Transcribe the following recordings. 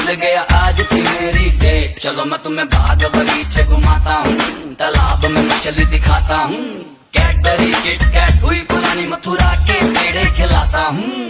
भूल गया आज थी मेरी डेट। चलो मैं तुम्हें बाग बगीचे घुमाता हूँ, तालाब में मछली दिखाता हूँ, कैडबरी किट कैट हुई पुरानी मथुरा के पेड़े खिलाता हूँ।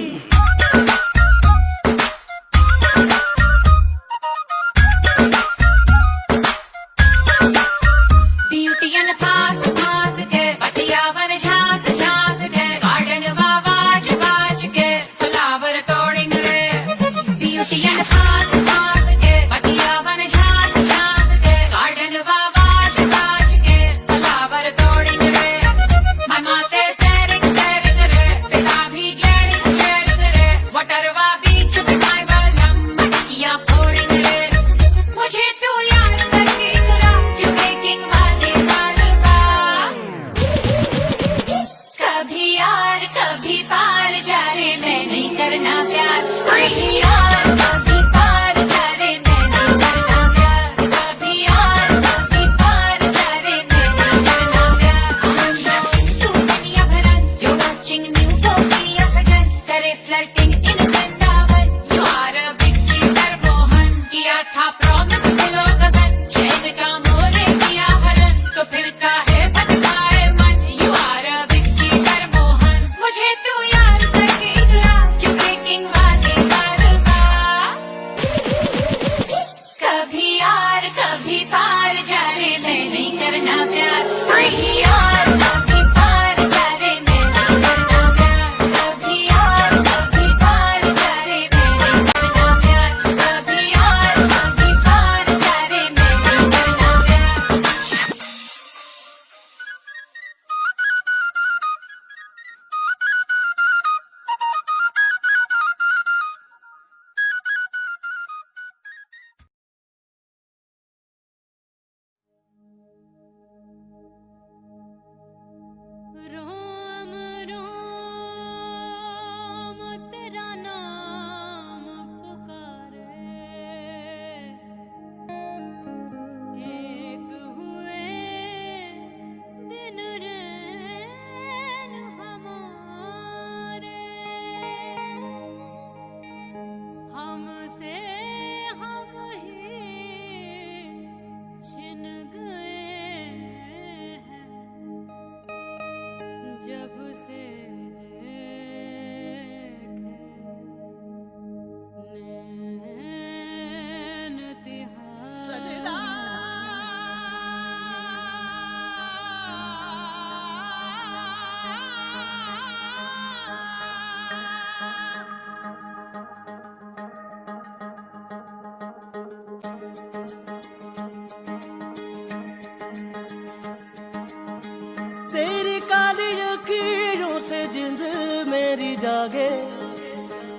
तेरी काली लकीरों से जिंद मेरी जागे,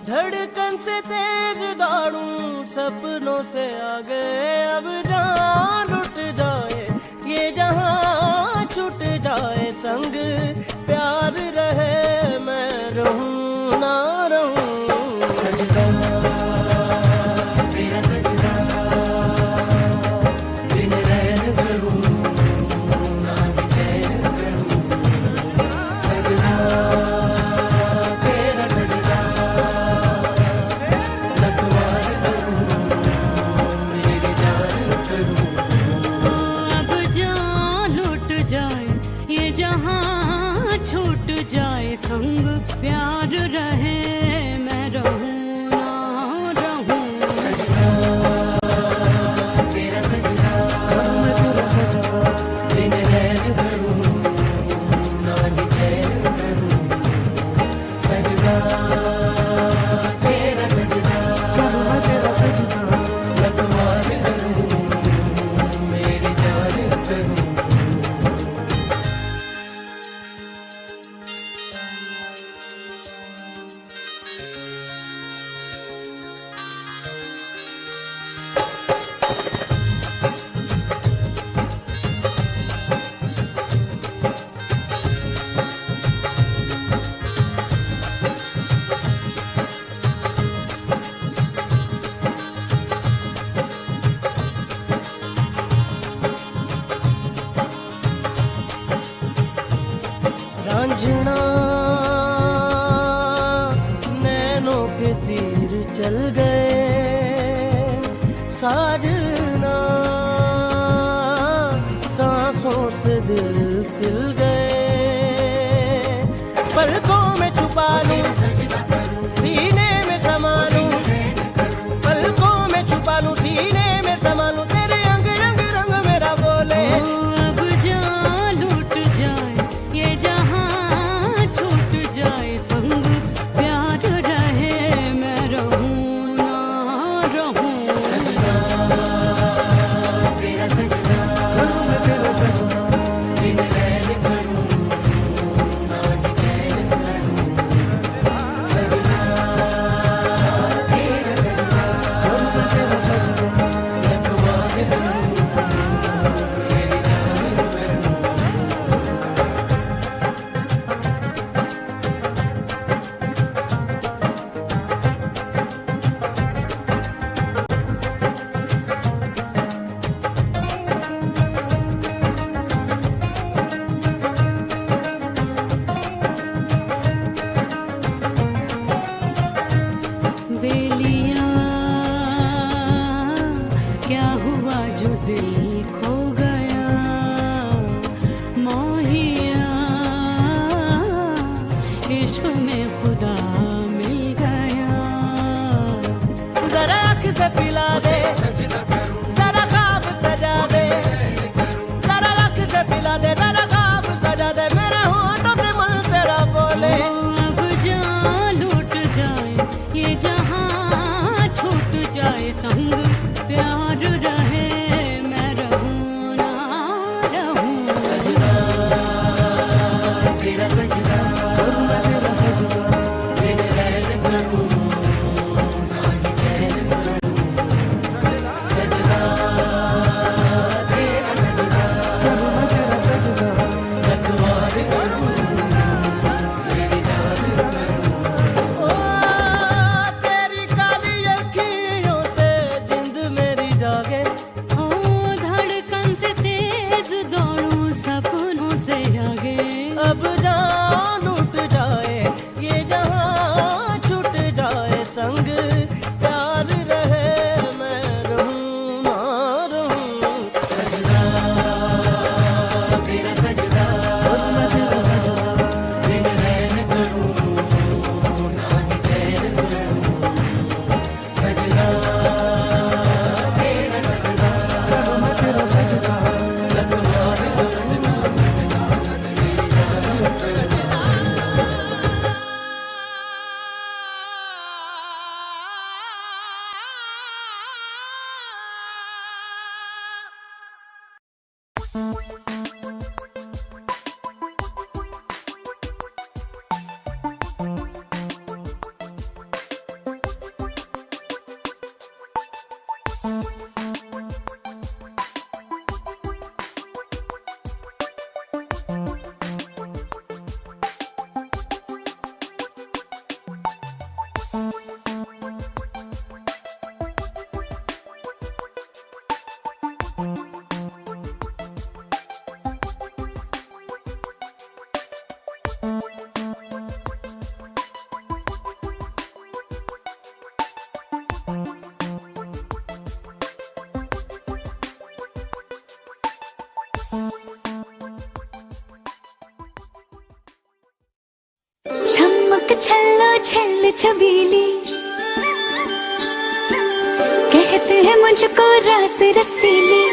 धड़कन से तेज दौड़ूं सपनों से आगे। अब जान लुट जाए ये जहां छूट जाए, संग प्यार रहे मैं रहूं ना रहूं। सजदा तेरा सजदा बिन रैन करूं ना चैन करूं। सजदा तेरा सजदा लखवार करूं मेरी जान करूं। अब जान लुट जाए ये जहां छूट जाए, साजना, सांसों से दिल सिल गए, पलकों में छुपा लूं, सीने में समा लूं, पलकों में छुपा लूं, सीने में समा लूं, तेरे अंग रंग रंग मेरा बोले। अब जान लूट जाए ये जहां, छूट जाए संग प्यार रहे, मैं रहूं ना रहूं। सजना तेरा सजना, करूं मैं तेरा सजना, बिन रैन करूं ना ही चैन करूं। सजना तेरा सजना, करूं मैं तेरा सजना, रखवार करूं मेरी जान करूं। बेलिया क्या हुआ जो दिल खो गया, मोहिया इश्क में खुदा मिल गया। जरा आँख से पिला दे, जरा ख्वाब सजा दे, जरा आँख से पिला दे, जरा ख्वाब सजा दे, मेरे होठों से मन तेरा बोले। अब जान लूट जाए ये जहां, छूट जाए संग प्यार रहे, मैं रहूं ना रहूं। सजना तेरा सजना, करूं मैं तेरा सजना, बिन रैन करूं ना ही चैन करूं। सजना तेरा सजना, करूं मैं तेरा सजना, रखवार करूं मेरी जान करूं। ओ तेरी काली अखियों से जिंद मेरी जागे, ओ धड़कन से तेज दौड़ूं सपनों से आगे। अब जान लूट जाए ये जहां, छूट जाए संग प्यार रहे, मैं रहूं ना रहूं। सजना तेरा सजना, करूं मैं तेरा सजना, बिन रैन करूं ना ही चैन करूं। सजना तेरा सजना, करूं मैं तेरा सजना, रखवार करूं मेरी जान सजना। छमक छल्लो छल्ल छबीली, कहते हैं मुझको रास रसीली।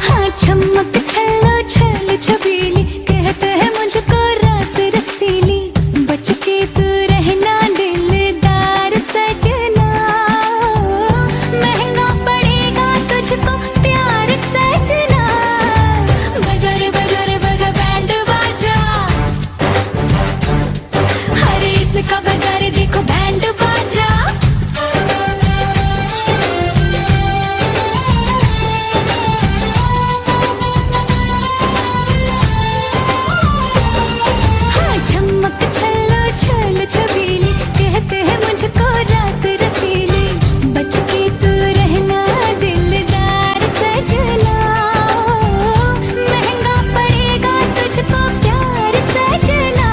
हाँ छमक छल्लो छल्ल छबीली, कहते हैं मुझको रास रसीली। बच के तू रहना दिलदार सजना, महंगा पड़ेगा तुझको प्यार सजना। बजा रे बजा रे बजा बैंड बाजा, हरे इसका बजा रे देखो बैंड बाजा। हाँ झमक छल्लो छल छबीली, कहते हैं मुझको रास रसीली। बच के तू रहना दिलदार सजना, महंगा पड़ेगा तुझको प्यार सजना।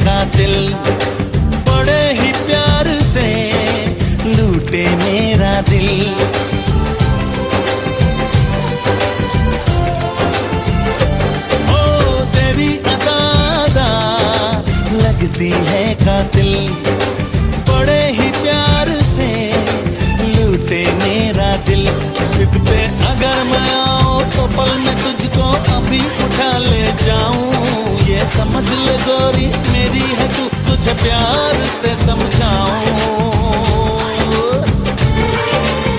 कातिल, बड़े ही प्यार से लूटे मेरा दिल। ओ तेरी अदा लगती है कातिल, बड़े ही प्यार से लूटे मेरा दिल। सिद्ध पे अगर मैं आऊं तो पल में तुझको अभी उठा ले जाऊं। ये समझ ले गोरी मेरी है तू, तुझे प्यार से समझाऊं।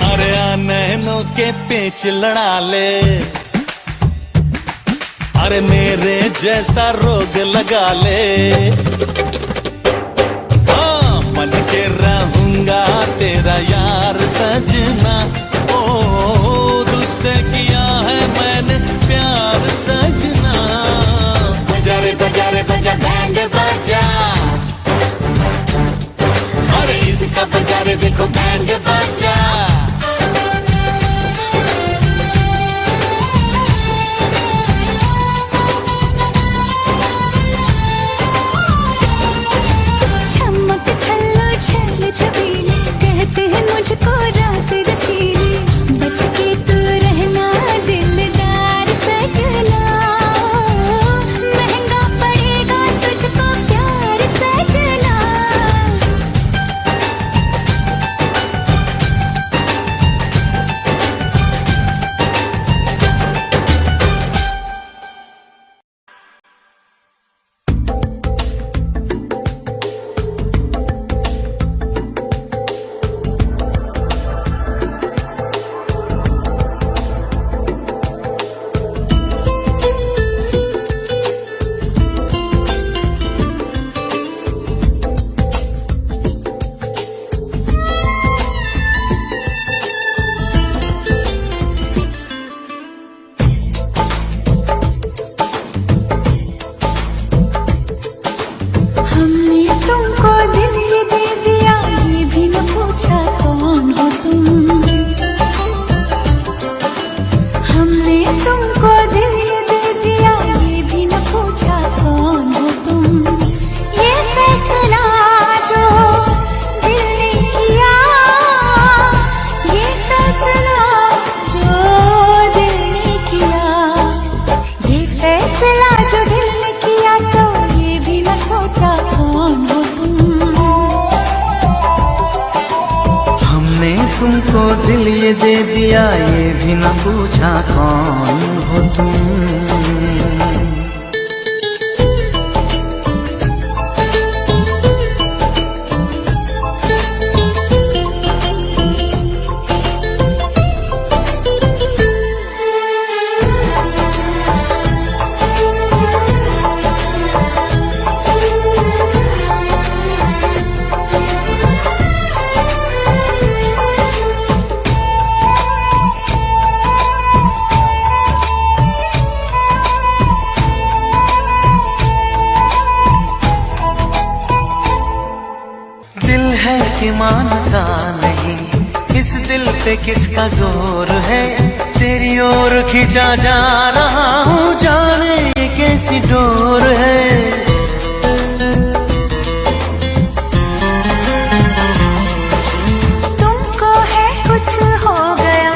अरे आ नैनों के पेच लड़ा ले, अरे मेरे जैसा रोग लगा ले। हाँ मन के रहूंगा तेरा यार सजना, तुझसे किया है मैंने प्यार सजना। बजा रे बजा रे बजा बैंड बजा, अरे इसका बजा रे देखो बैंड बजा। चमक छल्लो छल छबीली, कहते हैं मुझको रास रसीली। बच के तू रहना दिलदार सजना, महंगा पड़ेगा तुझको प्यार सजना। हमने तुमको दिल ये दे दिया, ये भी न पूछा कौन हो तुम। हमने तुमको दिल ये दे दिया, ये भी न पूछा कौन हो तुम। ये फैसला जो दिल ने किया, ये फैसला जो दिल ने किया, ये फैसला जो दिल ने किया, तो ये भी न सोचा कौन हो तुम। हमने तुमको दिल ये दे दिया, ये भी न पूछा कौन हो तुम। दिल है कि मानता नहीं, इस दिल पे किसका जोर है। तेरी ओर खींचा जा रहा हूँ, जाने ये कैसी डोर है। तुमको है कुछ हो गया,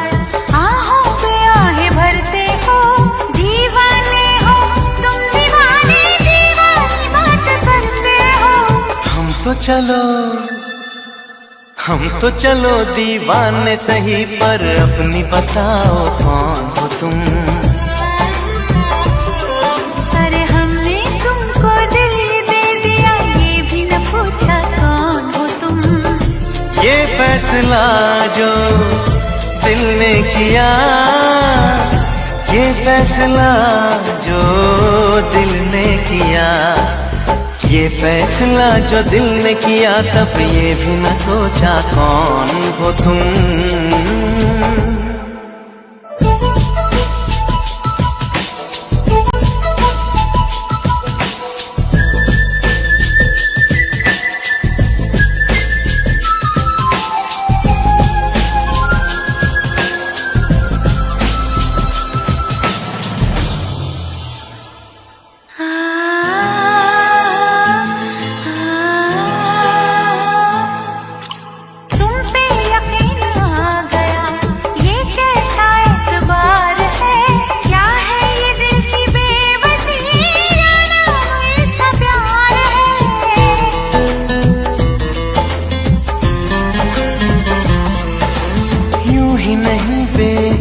आहों पे आहें भरते हो। दीवाने हो तुम, दीवाने दीवानी बात करते हो। हम तो चलो दीवाने सही, पर अपनी बताओ कौन हो तुम। अरे हमने तुमको दिल दे दिया, ये भी न पूछा कौन हो तुम। ये फैसला जो दिल ने किया, ये फैसला जो दिल ने किया, ये फैसला जो दिल ने किया, तब ये भी न सोचा कौन हो तुम।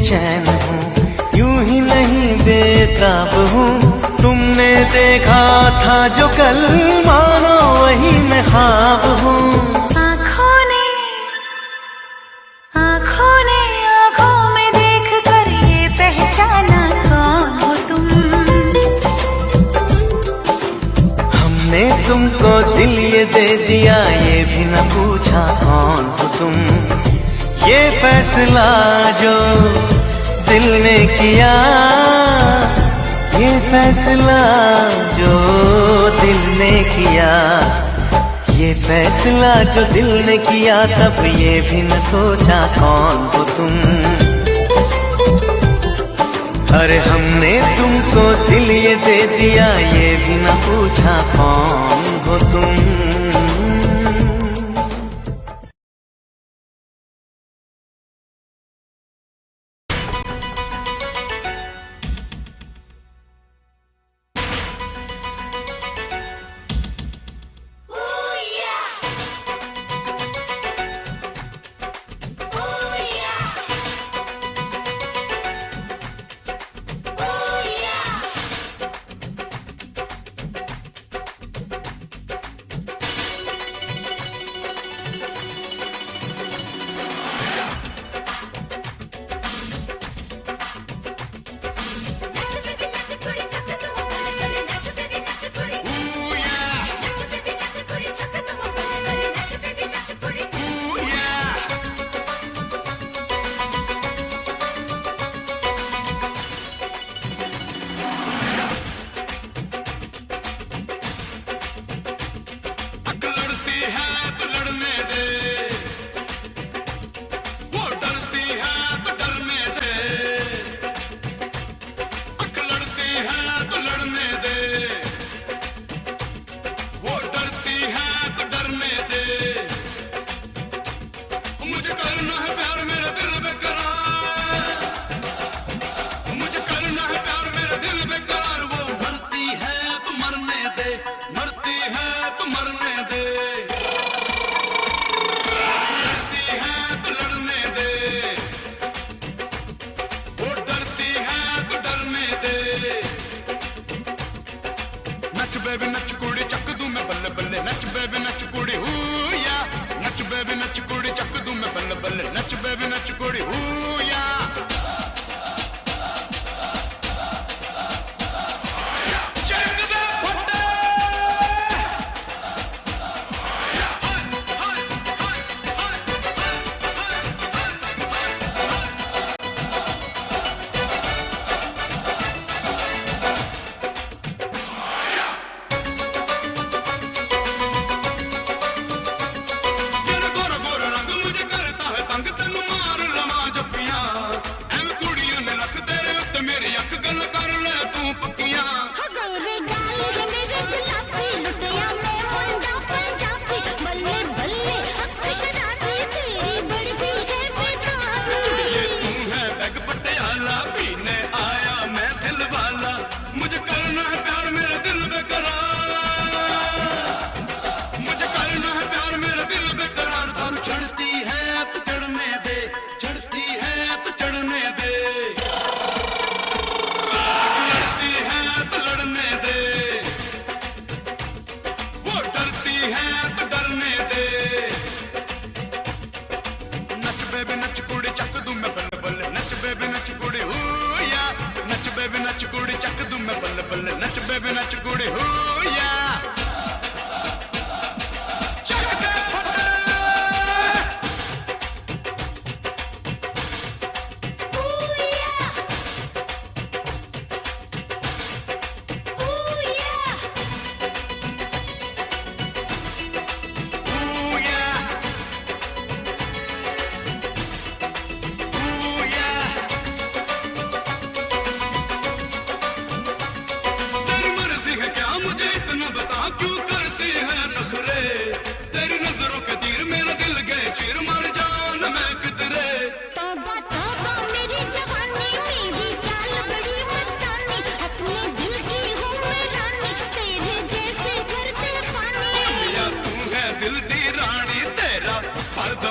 बेचैन हूँ, यूं ही नहीं बेताब हूँ। तुमने देखा था जो कल, मानो वही मैं ख्वाब हूँ। आँखों ने आँखों में देख कर ये पहचाना कौन हो तुम। हमने तुमको दिल ये दे दिया, ये भी न पूछा कौन हो तुम। ये फैसला जो दिल ने किया, ये फैसला जो दिल ने किया, ये फैसला जो दिल ने किया, तब ये भी न सोचा कौन हो तुम। अरे हमने तुमको दिल ये दे दिया, ये भी न पूछा कौन हो तुम।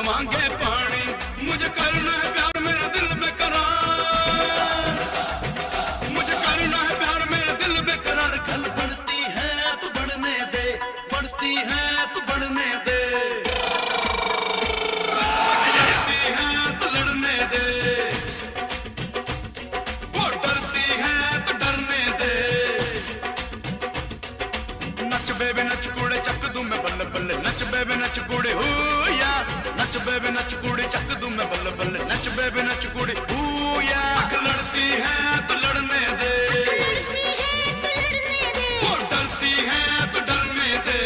मांगे पानी, मुझे करना है प्यार मेरा दिल बेकरार। बेबी नच कुड़ी हुया, नच बेबी नच कुड़ी चक दूं मैं बल्ले बल्ले, नच बेबी नच कुड़ी हुया। आँख लड़ती है तो लड़ने दे, वो डरती है तो डरने दे।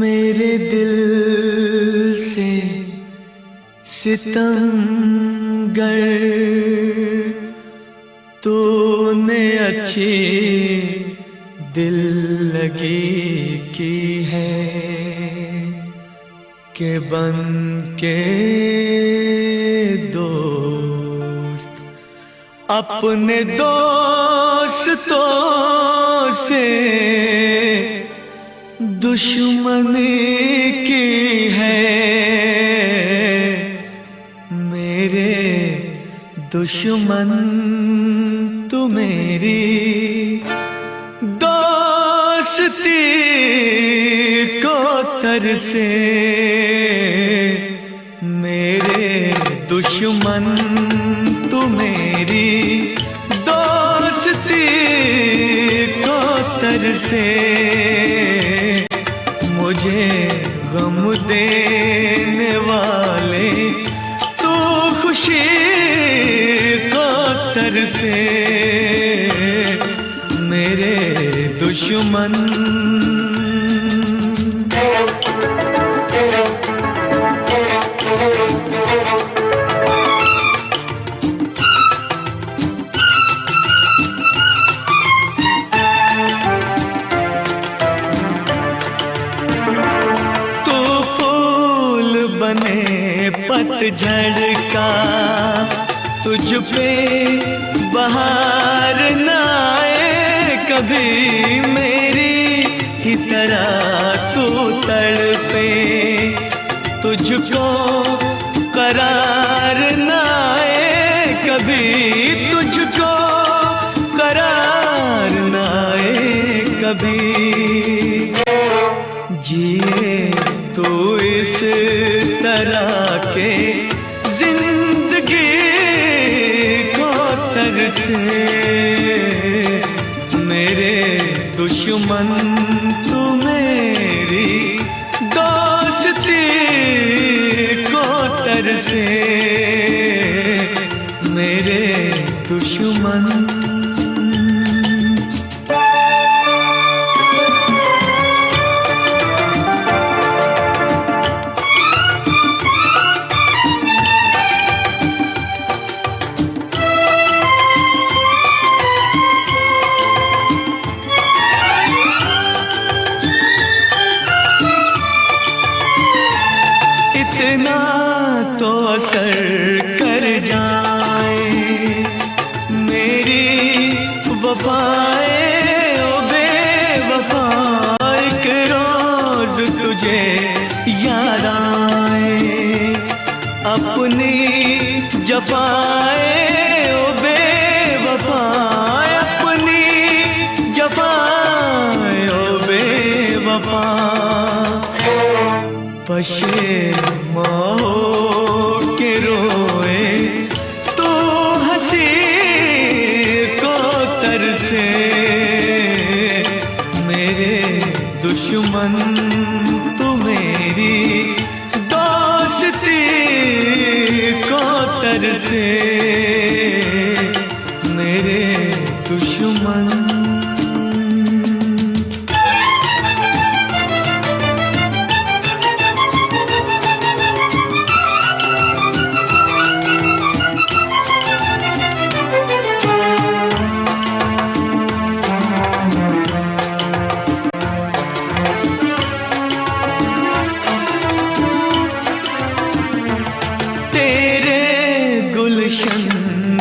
मेरे दिल से सितमगर तूने अच्छी दिल लगी की है कि बन के दोस्त अपने दोस्तों से दुश्मनी की है। मेरे दुश्मन तू मेरी दोस्ती को तरसे। मेरे दुश्मन तू मेरी दोस्ती को तरसे, मुझे गम देने वाले तू खुशी को तरसे, मेरे दुश्मन। पतझड़ का तुझ पे बहार न आए कभी, मेरी ही तरह तू तड़पे, तुझको करार न आए कभी, तुझको करार न आए कभी। जिए तो इस तरह के जिंदगी को तरसे, मेरे दुश्मन तू मेरी दोस्ती को तरसे, मेरे दुश्मन। असर कर जाए मेरी वफाएं, ओ बेवफा, एक रोज तुझे याद आए, अपनी जफाएं, ओ बेवफा, अपनी जफाएं, ओ बेवफा, पशेमा हो के रोए तो हंसी को तरसे, मेरे दुश्मन तू मेरी दोस्ती को तरसे, मेरे दुश्मन।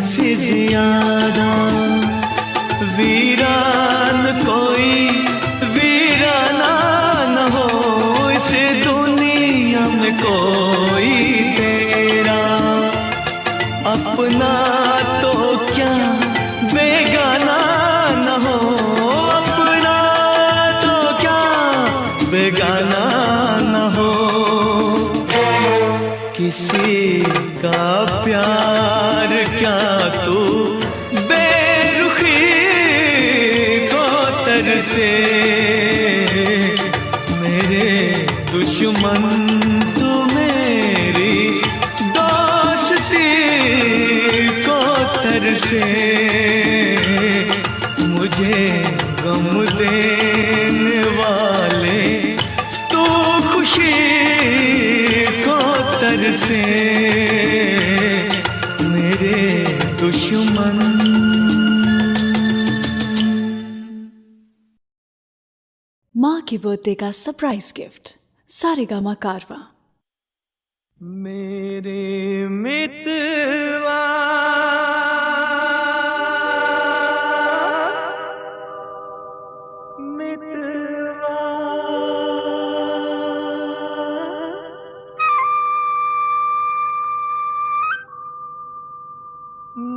से ज्यादा वीरान कोई वीराना न हो इस दुनिया में कोई तेरा, अपना तो क्या बेगाना न हो, अपना तो क्या बेगाना न हो, किसी का प्यार क्या तू बेरुखी को तरसे, मेरे दुश्मन तू मेरी दोस्ती को तरसे, मुझे गम देने वाले तू खुशी को तरसे, मेरे दुश्मन। माँ के बर्थडे का सरप्राइज गिफ्ट सारेगामा कारवां। मेरे मितवा मितवा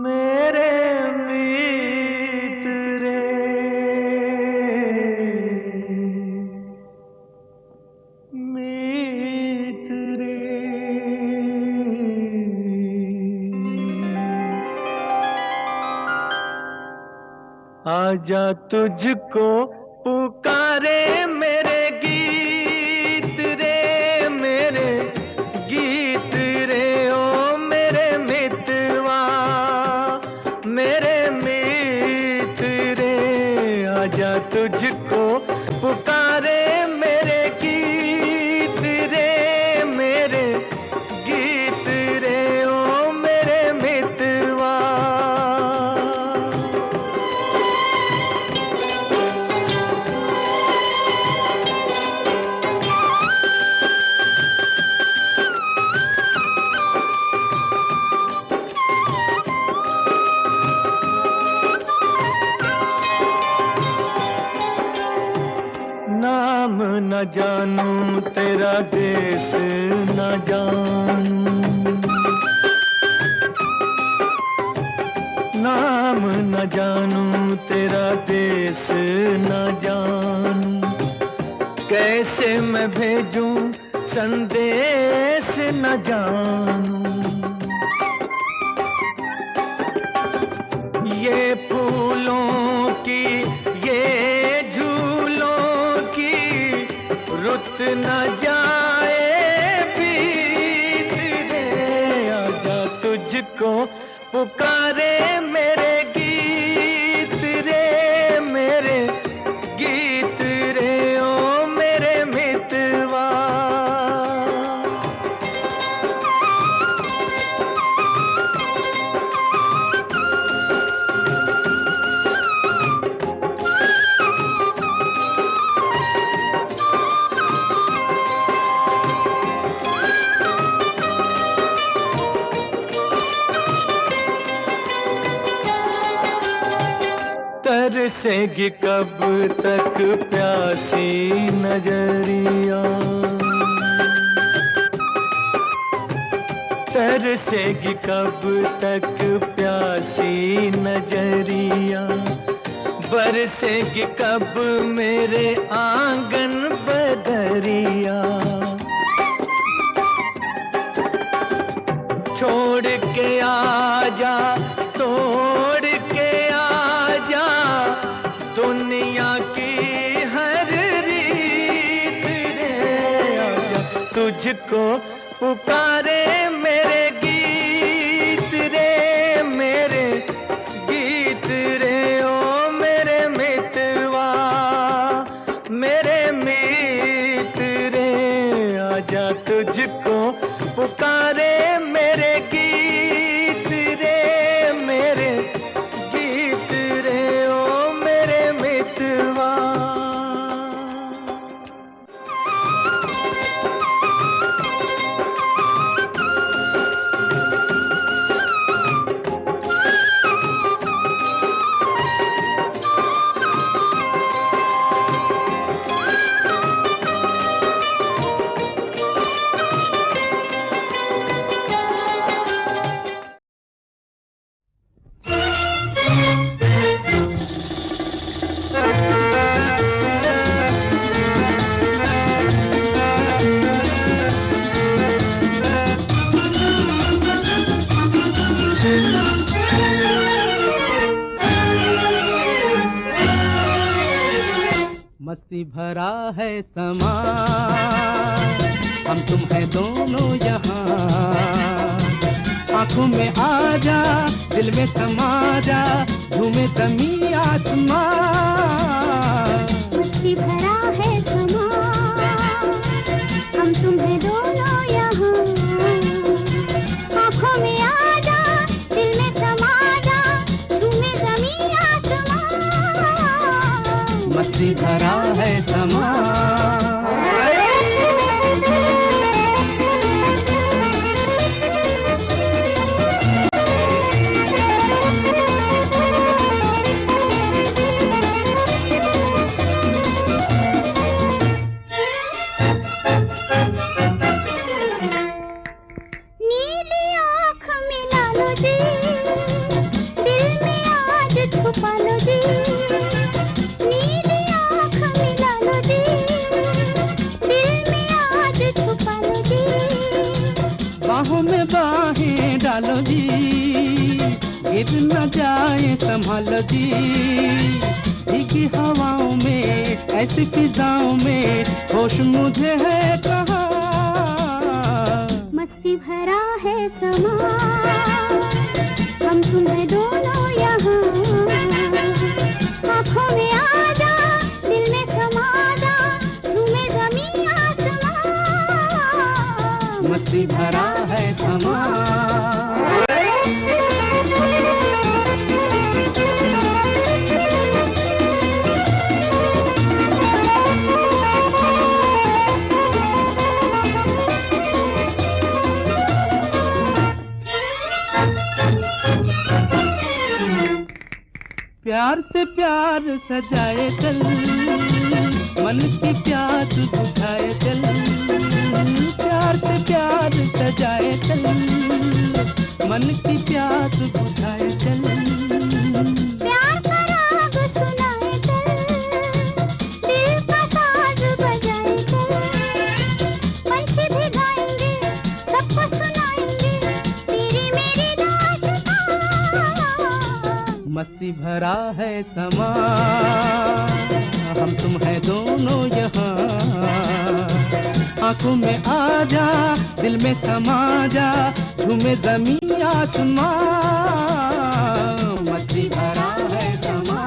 मेरे मित्र मित्र आजा तुझको पुकारे मेरे गीत रे, मेरे गीत रे, ओ मेरे मितवा, मेरे मित रे। आजा तुझको पुकारे मेरे गीत रे, मेरे गीत रे, ओ मेरे मितवा। नाम न जानूं तेरा देश न जानूं, नाम न जानूं तेरा देश न जानूं। कैसे मैं भेजूं संदेश न जानूं। ये फूलों की ये रुत न जाए बीत रे। आजा तुझको पुकारे मेरे गीत रे, मेरे गीत रे, ओ मेरे मितवा। तरसेगी कब तक प्यासी नजरिया, तरसेगी कब तक प्यासी नजरिया। बरसेगी कब मेरे आंगन बदरिया। छोड़ के आजा, तोड़ के आजा, दुनिया की हर रीत रे। आजा तुझको पुकारे मेरे गीत रे, मेरे गीत रे, ओ मेरे मितवा, मेरे मित रे। आजा तुझको पुकारे मेरे गीत रे, मेरे गीत रे, ओ मेरे मितवा। मस्ती भरा है समा, हम तुम है दोनों यहाँ। आंखों में आ जा, दिल में समा जा, झूमे जमी आसमां। मस्ती भरा है समा, हम तुम है दोनों यहाँ। आँखों में आ जा, दिल में समा जा, झूमे ज़मीं आसमां। मस्ती भरा है समा। गिर न जाए संभालो जी, भीगी हवाओं में ऐसी फिजाओं में होश मुझे है कहाँ। मस्ती भरा है समा, हम तुम्हें दोनों यहाँ, आँखों में आ जा, दिल में समा जा, झूमे ज़मीं आसमां। मस्ती भरा है समा। प्यार से प्यार सजाए चल, मन की प्यास बुझाए चल। प्यार से प्यार सजाए चल, मन की प्यास बुझाए चल। प्यार का राग सुनाए चल, दिल का साज बजाए चल। पंछी भी गाएंगे, सबको सुनाएंगे, तेरी मेरी दास्तां। मस्ती भरा है समा, हम तुम है दोनों यहाँ, आंखों में आ जा, दिल में समा जा, झूमे ज़मीं आसमां। मस्ती भरा है समा।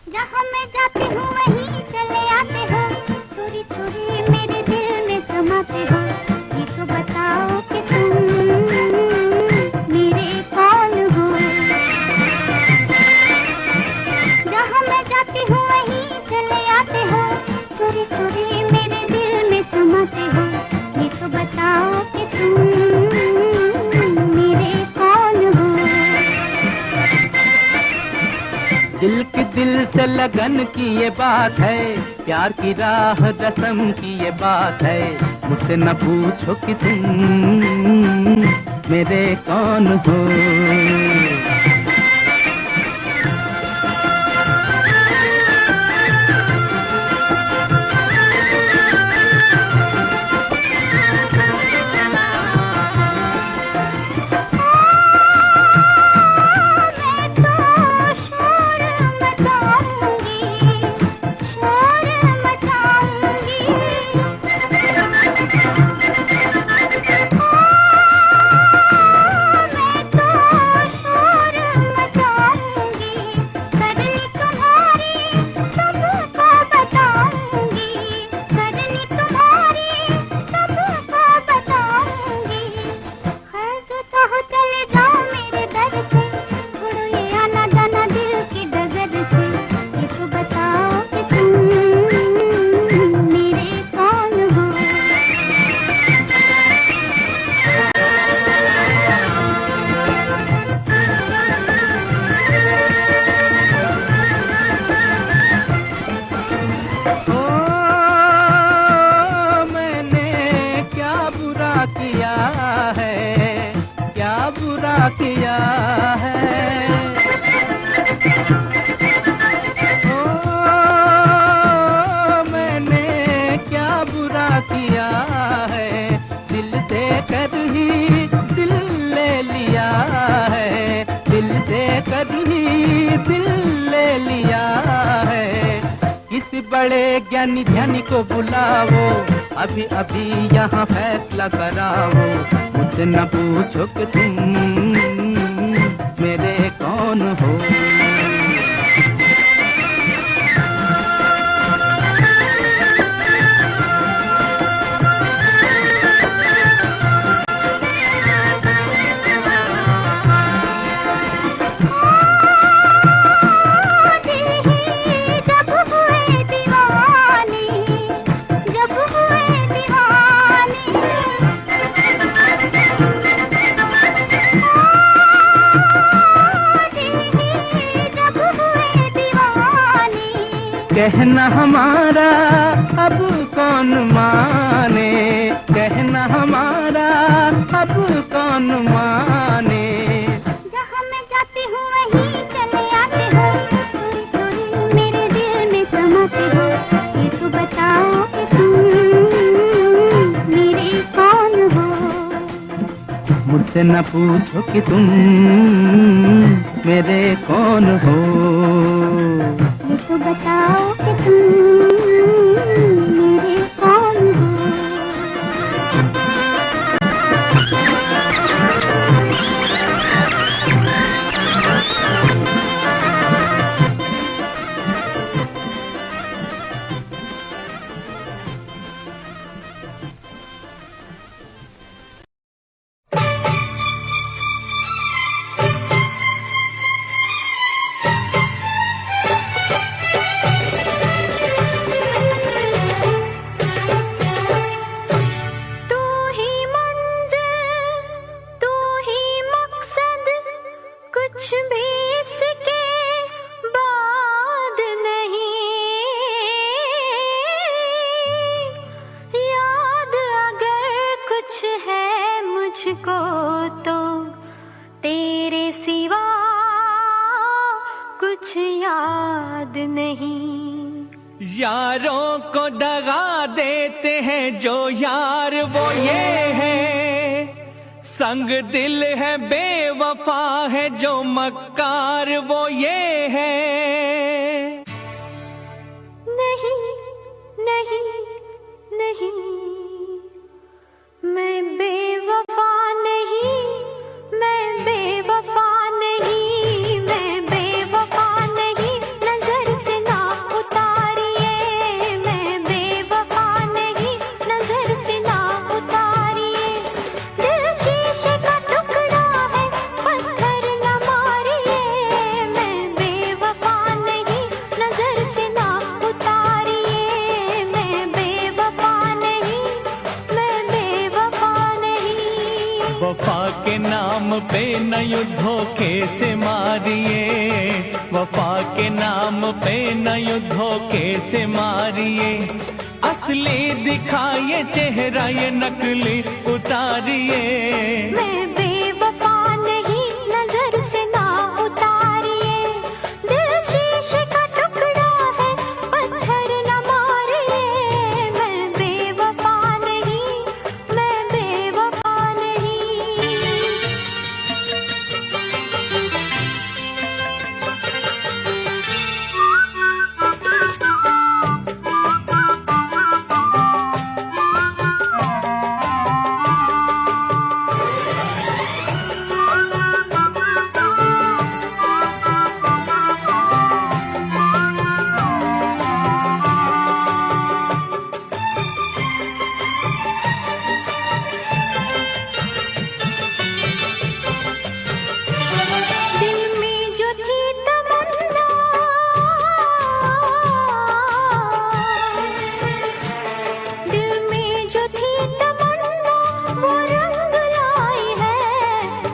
जहाँ मैं जाती हूँ वहीं चले आते हो, चोरी चोरी मेरे दिल में समाते हो। ये तो बताओ कि तुम मेरे कौन हो। जहाँ मैं जाती हूँ वहीं चले आते हो, चोरी चोरी मेरे दिल में समाते हो। ये तो बताओ कि तुम मेरे कौन हो। दिल की दिल से लगन की ये बात है, प्यार की राह रस्म की ये बात है। मुझसे न पूछो कि तुम मेरे कौन हो। किया है। ओ मैंने क्या बुरा किया है, दिल देकर ही दिल ले लिया है, दिल देकर ही दिल ले लिया है। किसी बड़े ज्ञानी ध्यानी को बुलाओ, अभी अभी यहाँ फैसला कराओ। मुझसे न पूछो कि तुम मेरे कौन हो। कहना हमारा अब कौन माने, कहना हमारा अब कौन माने। जहाँ मैं जाती हूँ वहीं चले आते हो, थोड़ी थोड़ी मेरे दिल में समाते हो। ये तो बताओ कि तुम मेरे कौन हो। मुझसे न पूछो कि तुम मेरे कौन हो। ये तो बताओ कि तुम मेरे कौन हो। तू ही मंजिल, तू ही मकसद, कुछ भी इसके बाद नहीं। याद अगर कुछ है मुझको तो तेरे सिवा कुछ याद नहीं। यारों को दगा देते हैं जो यार वो ये है, संग दिल है बेवफा है जो मक्कार वो ये है। नहीं नहीं नहीं, मैं बेवफा नहीं, मैं बेवफा नहीं, मैं बेवफा नहीं। नजर से ना उतारिए, मैं बेवफा नहीं, नजर से ना उतारिए। दिल शीशे का टुकड़ा है, पत्थर न मारिए। मैं बेवफा नहीं, नजर से ना उतारिए। मैं बेवफा नहीं, मैं बेवफा नहीं। वफा के नाम पे न धोखे से मारिए, वफा के नाम पे न धोखे से मारिए। असली दिखाइए चेहरा ये नकली उतारिए। मैं बेवफा नहीं, नजर से ना उतारिए। दिल शीशे का टुकड़ा है, पत्थर न मारिए। मैं बेवफा नहीं, मैं बेवफा नहीं। दिल में जो थी तमन्ना, दिल में जो थी तमन्ना, वो रंग लाई है।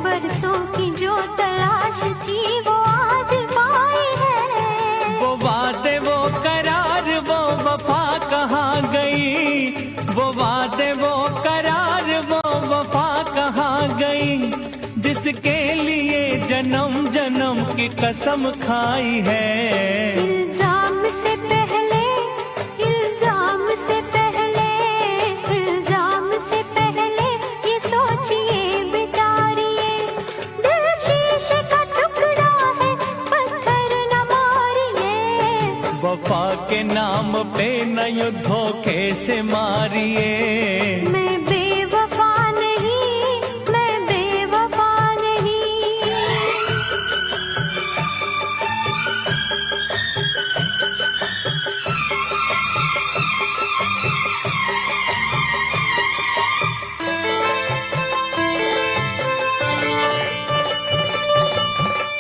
बरसों की जो तलाश थी वो आज पाई है। वो वादे वो करार वो वफा कहाँ गई, वो वादे वो करार वो वफा कहाँ गई। जिसके लिए जन्म जन्म की कसम खाई है। इल्जाम से पहले, इल्जाम से पहले, इल्जाम से पहले ये सोचिए बिचारिए। दिल शीशे का टुकड़ा है, पत्थर न मारिए। वफा के नाम पे न धोखे से मारिए। मैं बेवफा नहीं, मैं बेवफा नहीं।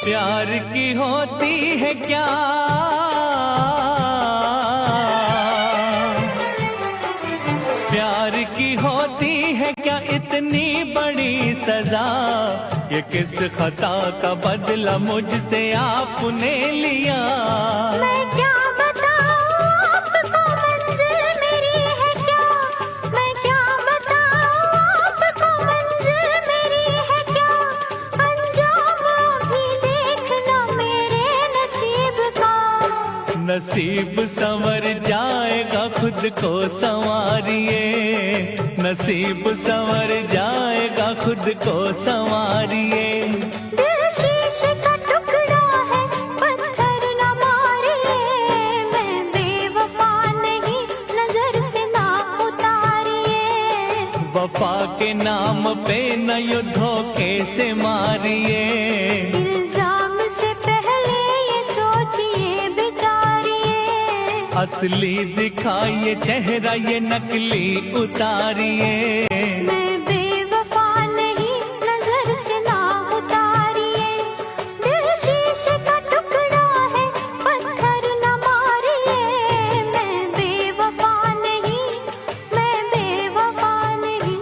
प्यार की होती है क्या, प्यार की होती है क्या इतनी बड़ी सजा। ये किस खता का बदला मुझसे आपने लिया। मैं क्या बताऊं नसीब संवर जाएगा खुद को संवारिए, नसीब संवर जाएगा खुद को संवारिए। दिल शीशे का टुकड़ा है, पत्थर न मारिए, मैं बेवफा नहीं, नजर से ना उतारिए। वफा के नाम पे न यो धोखे से मारिए, इल्जाम से पहले ये सोचिए बिचारिए। असली दिखाइए चेहरा ये नकली उतारिए। मैं बेवफा नहीं, नजर से ना उतारिए। दिल शीशे का टुकड़ा है, पत्थर न मारिए, मैं बेवफा नहीं, मैं बेवफा नहीं।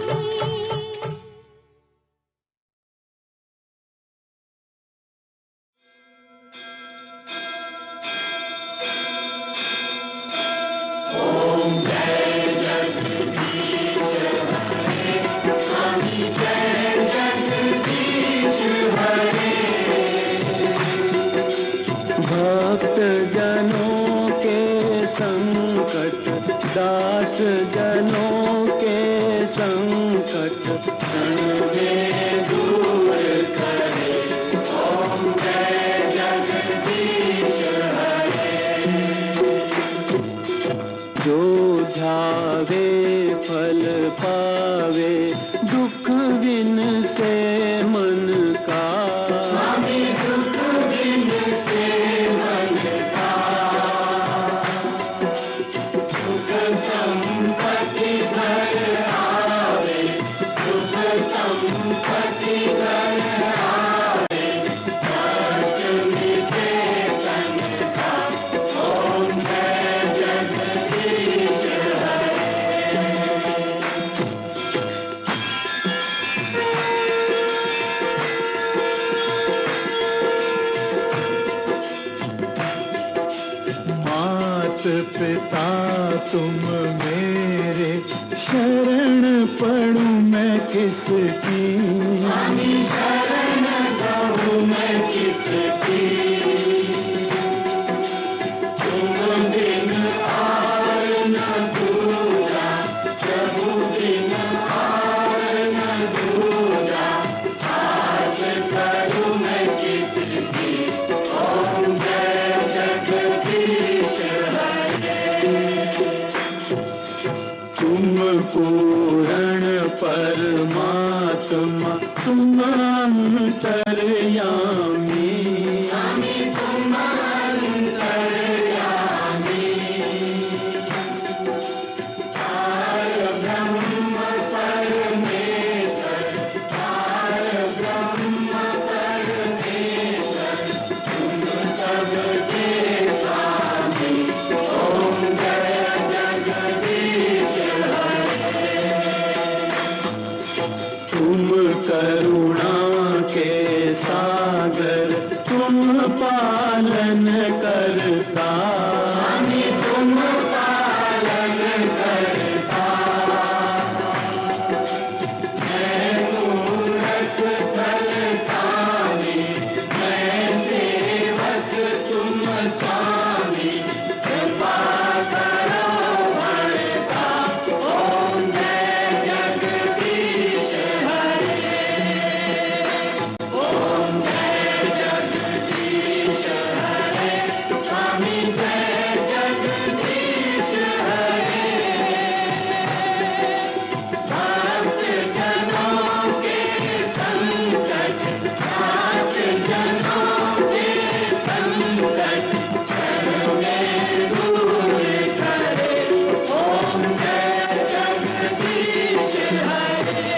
भक्त जनों के संकट, दास जनों के संकट क्षण में दूर करे। ओम जय जगदीश हरे। जो ध्यावे फल पावे, दुख बिन से मन का। स्वामी दुख बिन से मन का। सुख संपत्ति घर आवे, सुख संपत्ति घर आवे, कष्ट मिटे तन का। ओम जय जगदीश हरे। मात पिता तुम मेरे, शरण पढ़ूं मैं किसकी। शरण गहूँ मैं किसकी। तुम बिन आर न दूजा, प्रभु बिन आर न दूजा, आस करूँ मैं किसकी। ओम जय जगदीश हरे। तुम पूर्ण परमात्मा, तुम अंतर्यामी। तुम अंतर्यामी। पार ब्रह्म परमेश्वर, पार ब्रह्म परमेश्वर, तुम सबके स्वामी। ओम जय जगदीश हरे। तुम करुणा के सागर, तुम पालन करता। तुम पालन करता। मैं मूरख फलदानी, मैं सेवक तुम स्वामी, कृपा करो भरता। ओम जय जगदीश हरे। ओम जय जगदीश हरे। स्वामी जय जगदीश हरे। भक्त जनों के संकट, नाथ जनों के संकट क्षण में दूर करे। ओम जय जगदीश हरे।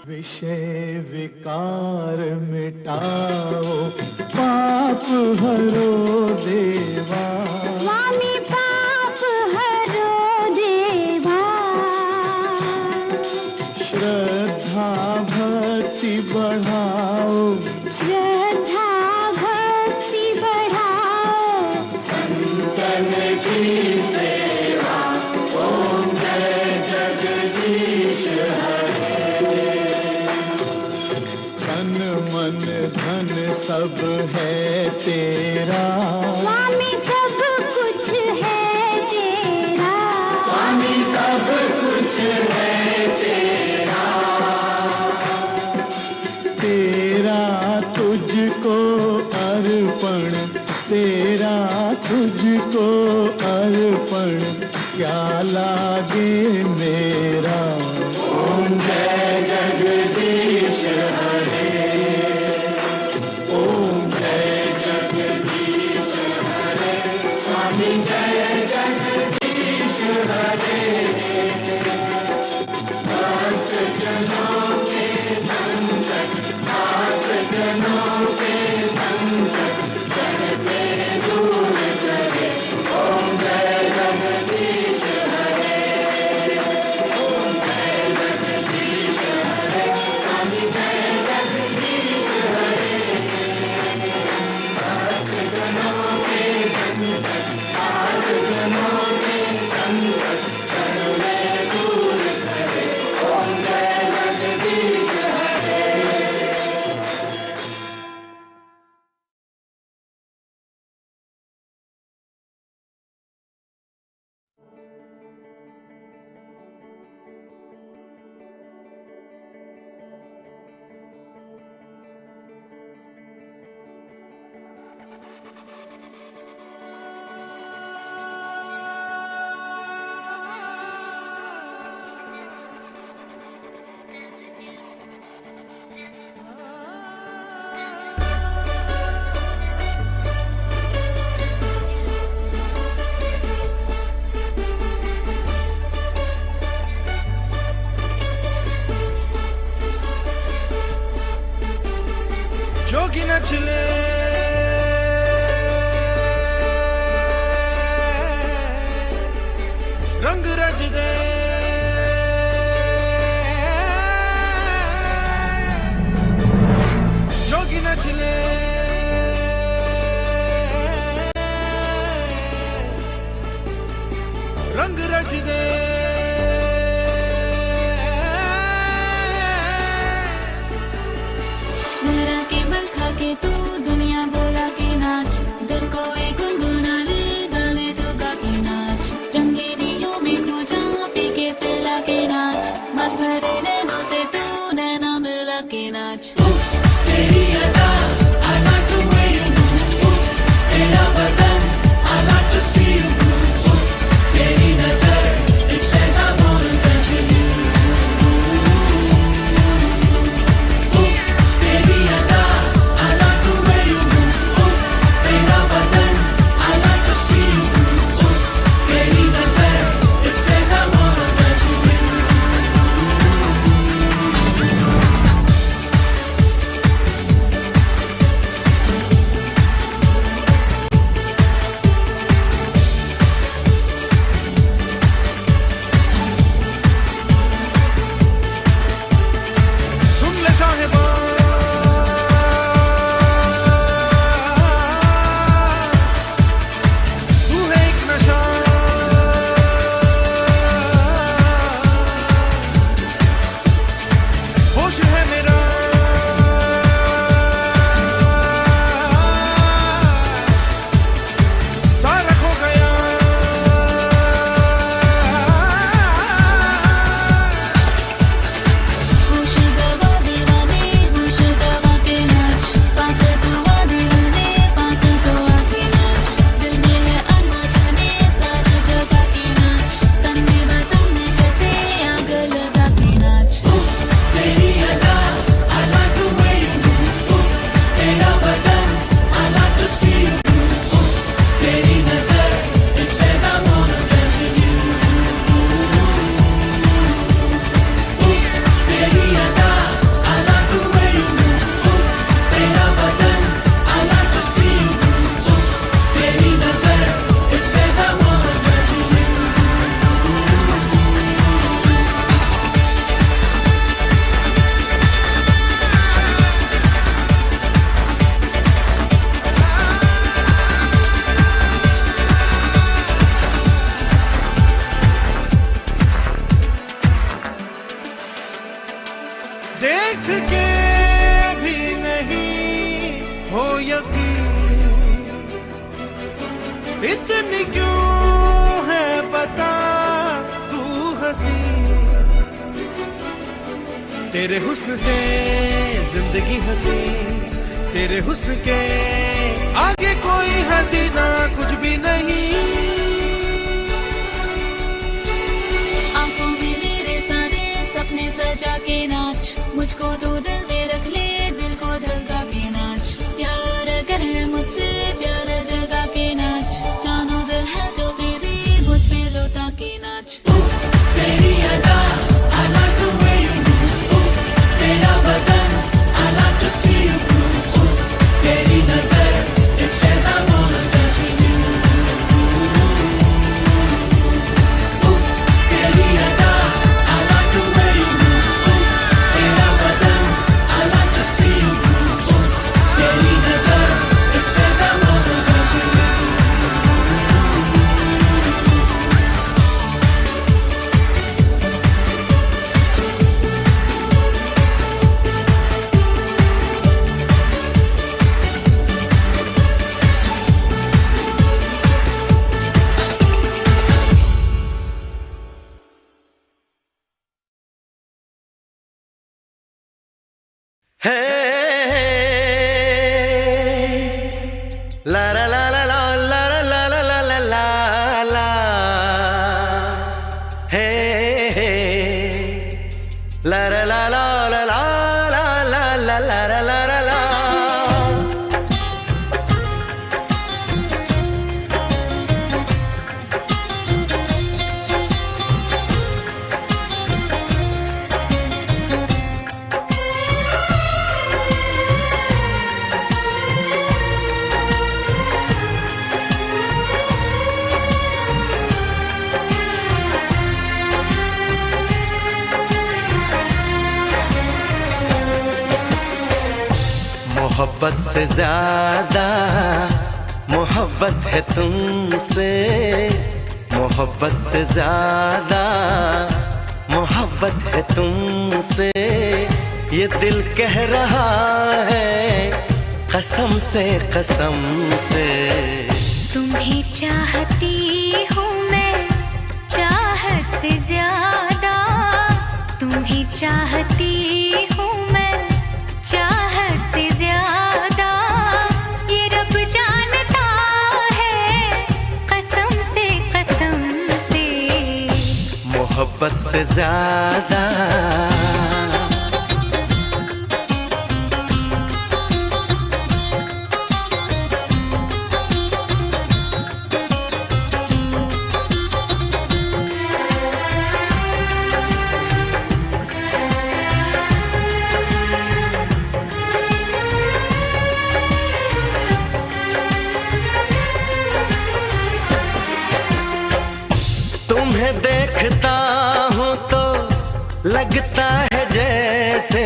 विषय विकार मिटाओ, पाप हरो देवा। स्वामी पाप हरो देवा। श्रद्धा भक्ति भक्ति बढ़ाओ, श्रद्धा भक्ति बढ़ाओ, संतन की सेवा, ओम जय जगदीश हरे। तन मन धन सब है तेरा, स्वामी सब कुछ है तेरा, स्वामी सब कुछ है तेरा, तेरा तुझको अर्पण, तेरा तुझको अर्पण, क्या लागे मेरा। ओम जय जगदीश हरे, ओम जय जगदीश हरे, स्वामी जय जगदीश हरे। नाथ जनों के संकट, नाथ जनों के संकट, जन पे दूर करे, ओम जय जगदीश हरे, ओम जय जगदीश हरे, स्वामी जय जगदीश हरे। नाथ जनों के संकट, नाथ जनों के संकट, जन पे दूर करे, ओम जय जगदीश हरे। जोगी नचले रंग रज दे, जोगी नचले रंग रज दे, लहरा के बल खा के तू दुनिया बोला के नाच, दिल को एक गुनगुना ले गाने तो गा के नाच, रंगीनियों में खो जा पी के पिला के नाच, मत भरे नैनों से तू नैना मिला के नाच। तेरी अदा, I like the way you move. तेरा बदन, I like to see you move. तेरी नजर, it says I wanna dance with you. तेरी अदा, I like the way you move. तेरा बदन, I like to see you move. तेरी नजर, it says I wanna dance with you. देख के भी नहीं हो यकीन, इतनी क्यों है बता तू हंसी। तेरे हुस्न से जिंदगी हंसी, तेरे हुस्न के आगे कोई हसीना कुछ भी नहीं। आंखों में मेरे सारे सपने सजा के नाच, मुझको तो दिल में रख ले, दिल को धड़का के नाच। प्यार करे मुझसे प्यार जगा के नाच, जानो दिल है जो तेरी मुझ पे लौटा के नाच। तेरी अदा I like the way you move, तेरा बदन I like to see you move, तेरी नजर it says I wanna dance with you। तेरी अदा I like the way you move, तेरा बदन I like to see you move, तेरी नजर it says I wanna dance with you। ला ला ला ला ला ला ला ला ला ला ला ला, हे ला ला ला ला ला ला ला ला ला ला ला ला ला। मोहब्बत से ज्यादा मोहब्बत है तुमसे, मोहब्बत से ज्यादा मोहब्बत है तुमसे, ये दिल कह रहा है कसम से कसम से। तुम्हें चाहती हूँ मैं चाहत से ज्यादा, तुम्हें चाहती हूँ मैं चाहत से ज्यादा, ये रब जानता है कसम से मोहब्बत से ज्यादा। तुम्हें देखता हूँ तो लगता है जैसे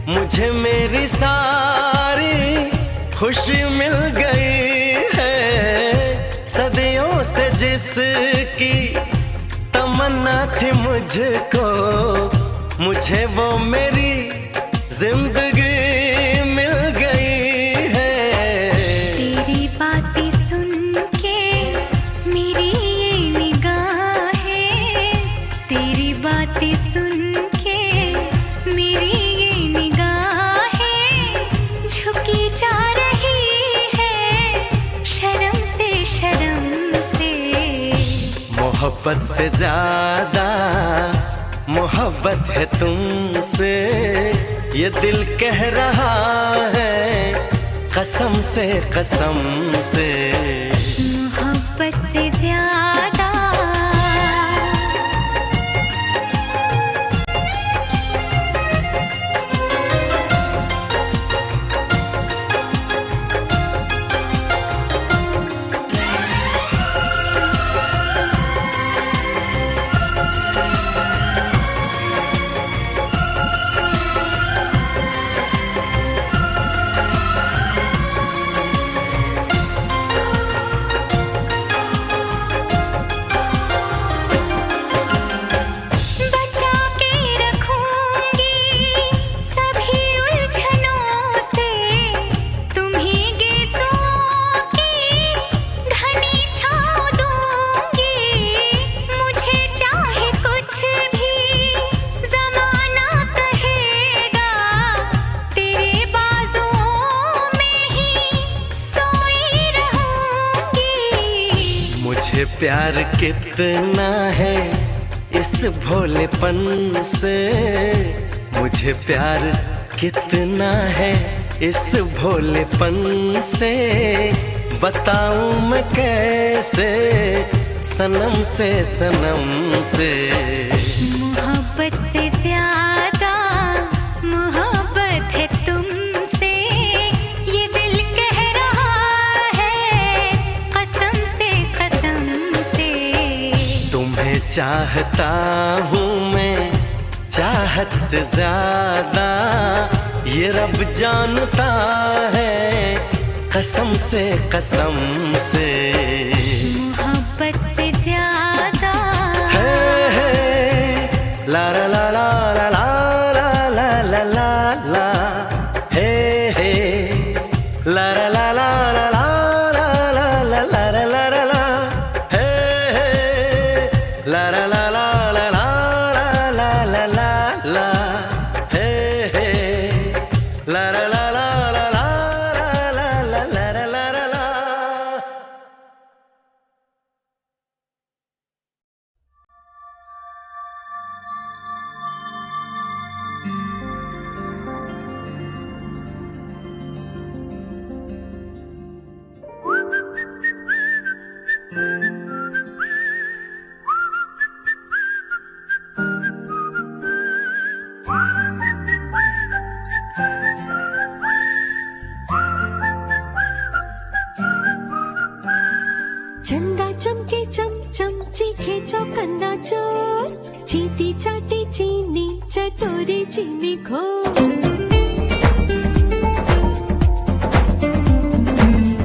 मुझे मेरी सारी खुशी मिल गई है। सदियों से जिसकी तमन्ना थी मुझको, मुझे वो मेरी जिंदगी मिल गई है। तेरी बातें सुन के मेरी ये निगाहें, तेरी बातें सुन के मेरी ये निगाहें झुकी जा रही है शर्म से। मोहब्बत से ज्यादा मोहब्बत है तुमसे, ये दिल कह रहा है कसम से कसम से। मोहब्बत से ज्यादा प्यार कितना है इस भोलेपन से, मुझे प्यार कितना है इस भोलेपन से, बताऊं मैं कैसे सनम से सनम से। मोहब्बत से ज्यादा मोहब्बत है तुमसे, ये दिल कह रहा है कसम से कसम से। तुम्हें चाहता हूँ मैं चाहत से ज्यादा, ये रब जानता है कसम से कसम से। मोहब्बत से ज्यादा ला ला ला ला ला ला ला ला ला ला हे हे ला ला ला ला ला ला ला ला ला ला ला ला ला हे हे ला ला ला ला ला ला ला ला ला ला हे हे ला ला ला ला ला ला ला ला ला ला ला। चंदा चमके चम चम चीखे चौकन्ना चोर, चीटी चाटी चीनी चटोरी चीनी घोर।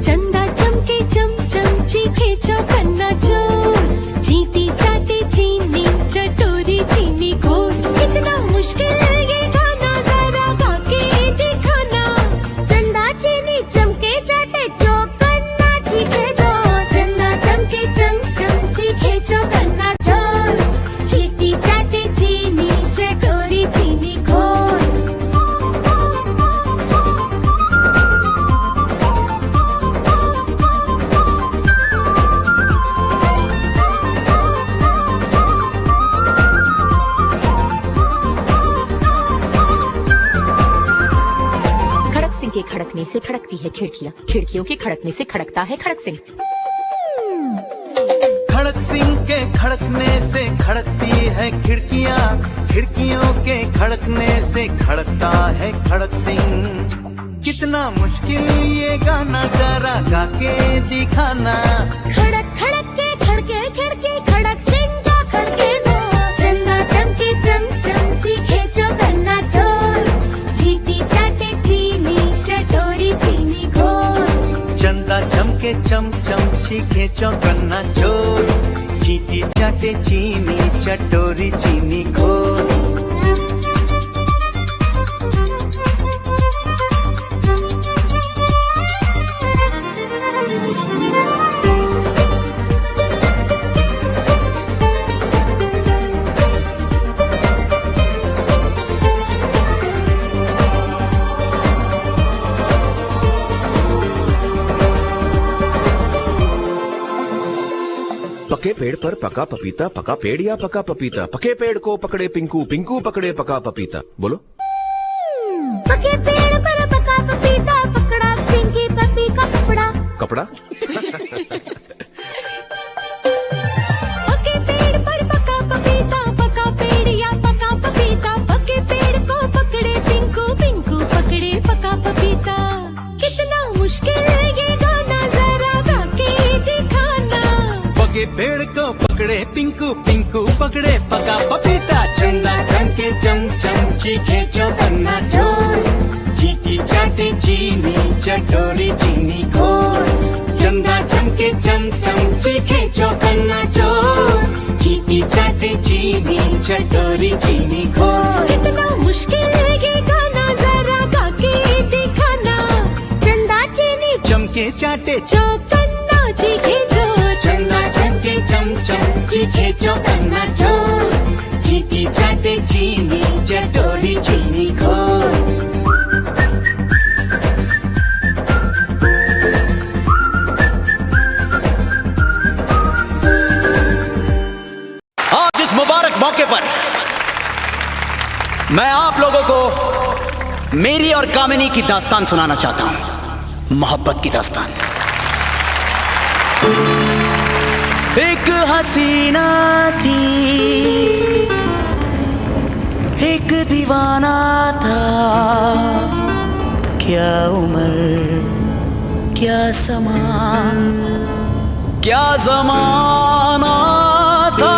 चंदा चमके चम चम चीखे चौकन्ना चोर, चीटी चाटी चीनी चटोरी चीनी घोर। कितना मुश्किल ये गाना जरा गा के दिखाना। चंदा चीनी चमके चाटे चौकन्ना चीखे चोर, चंदा चमके चम चम चीखे चौकन्ना चोर, चीटी चाटे चीनी चटोरी चीनी घोर। खड़क सिंह के खड़कने से खड़कती है खिड़कियाँ, खिड़कियों के खड़कने से खड़कता है खड़क सिंह। खड़क सिंह के खड़कने से खड़कती है खिड़कियाँ, खिड़कियों के खड़कने से खड़कता है खड़क सिंह। कितना मुश्किल ये गाना जरा गा के दिखाना। खड़क खड़क के खड़के खिड़की खड़क सिंह का खड़के जोर। चंदा चमके चम चम चीखे चौकन्ना चोर, चीटी चाटे चीनी चटोरी चीनी घोर। चंदा चमके चम चम चीखे चौकन्ना चोर, चीटी चाटे चीनी चटोरी चीनी घोर। पके पेड़ पर पका पपीता, पका पेड़ या पका पपीता, पके पेड़ को पकड़े पिंकू, पिंकू पकड़े पका पपीता। बोलो। पके पेड़ पर पका पपीता, पकड़ा पिंकी पपी का कपड़ा। कपड़ा। पके पेड़ पर पका पपीता, पका पेड़ या पका पपीता, पके पेड़ को पकड़े पिंकू, पिंकू पकड़े पका पपीता। कितना मुश्किल ये गाना जरा गा के दिखाना। पके पेड़ को पकड़े पिंकू, पिंकू पकड़े पका पपीता। चंदा चमके चम चम चीखे चौकन्ना चोर, चीटी चाटे चीनी चटोरी चीनी घोर। चंदा चमके चम चम चीखे चौकन्ना चोर, चीटी चाटे चीनी चटोरी चीनी घोर। कितना मुश्किल ये गाना जरा गा के दिखाना। चंदा चीनी चमके चाटे चौकन्ना चीखे चोर। चंदा चमके चम चम चीखे चौकन्ना चोर, चीटी चाटे चीनी चटोरी चीनी घोर। मैं आप लोगों को मेरी और कामिनी की दास्तान सुनाना चाहता हूं, मोहब्बत की दास्तान। एक हसीना थी, एक दीवाना था, क्या उम्र क्या समा क्या ज़माना था।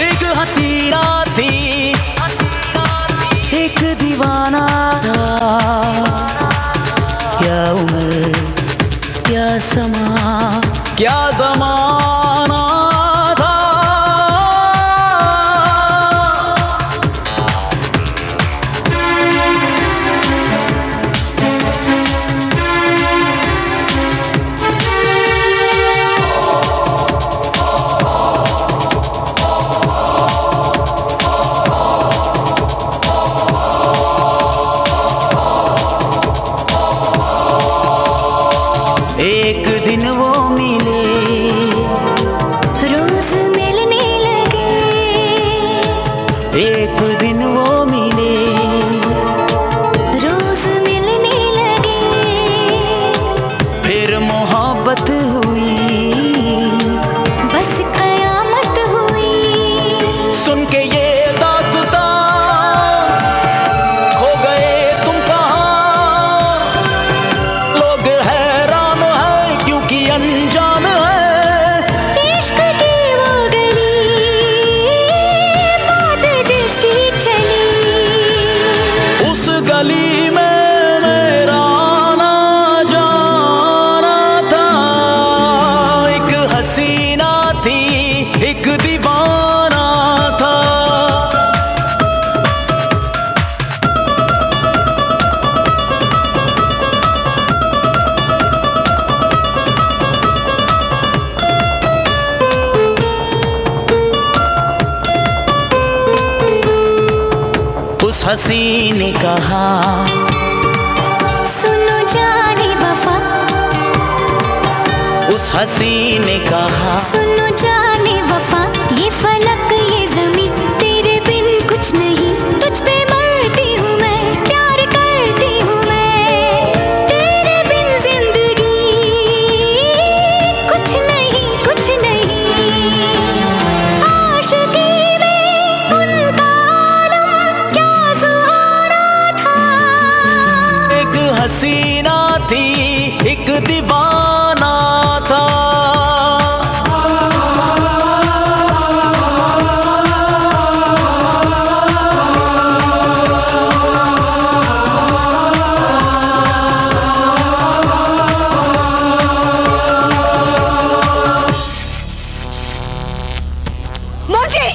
एक हसीना थी, एक दीवाना था, क्या उम्र क्या समा क्या ज़माना था। एक दिन वो मिले, रोज मिलने लगे, एक दिन वो मिले, रोज मिलने लगे, फिर मोहब्बत हुई, बस कयामत हुई। सुन के ये दास्तां खो गए तुम कहाँ। लोग हैरान है क्योंकि अनजान है, इश्क की वो गली, बात जिसकी चली, उस गली में मेरा आना जाना था। एक हसीना थी, एक दीवाना था। उस हसी ने कहा, सुनो जाने वफा, उस हसी ने कहा, सुनो जाने वफा, ये फलक ये ज़मीं तेरे बिन कुछ नहीं, तुझ पे मरती हूँ मैं, प्यार करती हूँ मैं, तेरे बिन जिंदगी कुछ नहीं कुछ नहीं। आशिकी में उनका आलम क्या सुहाना था। एक हसीना थी, एक दीवाना था। मोंटी,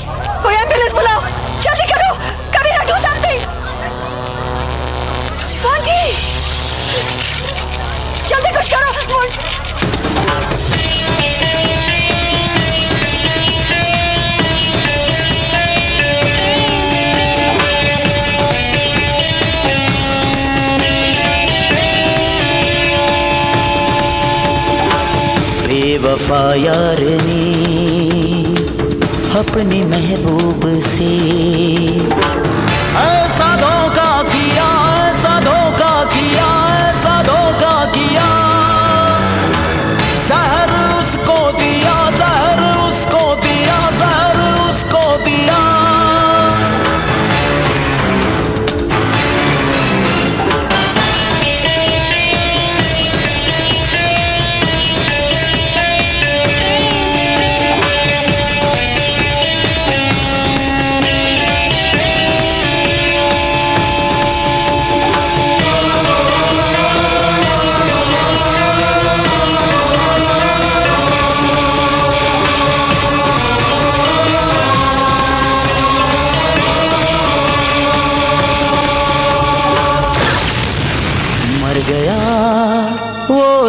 कोई एम्बुलेंस बुलाओ, जल्दी करो, कबीरा डू समथिंग। मोंटी, जल्दी कुछ करो। बेवफा यार ने अपने महबूब से ऐसा धोखा किया, ऐसा धोखा किया, ऐसा धोखा किया। जहर उसको दिया, जहर उसको दिया, जहर उसको दिया।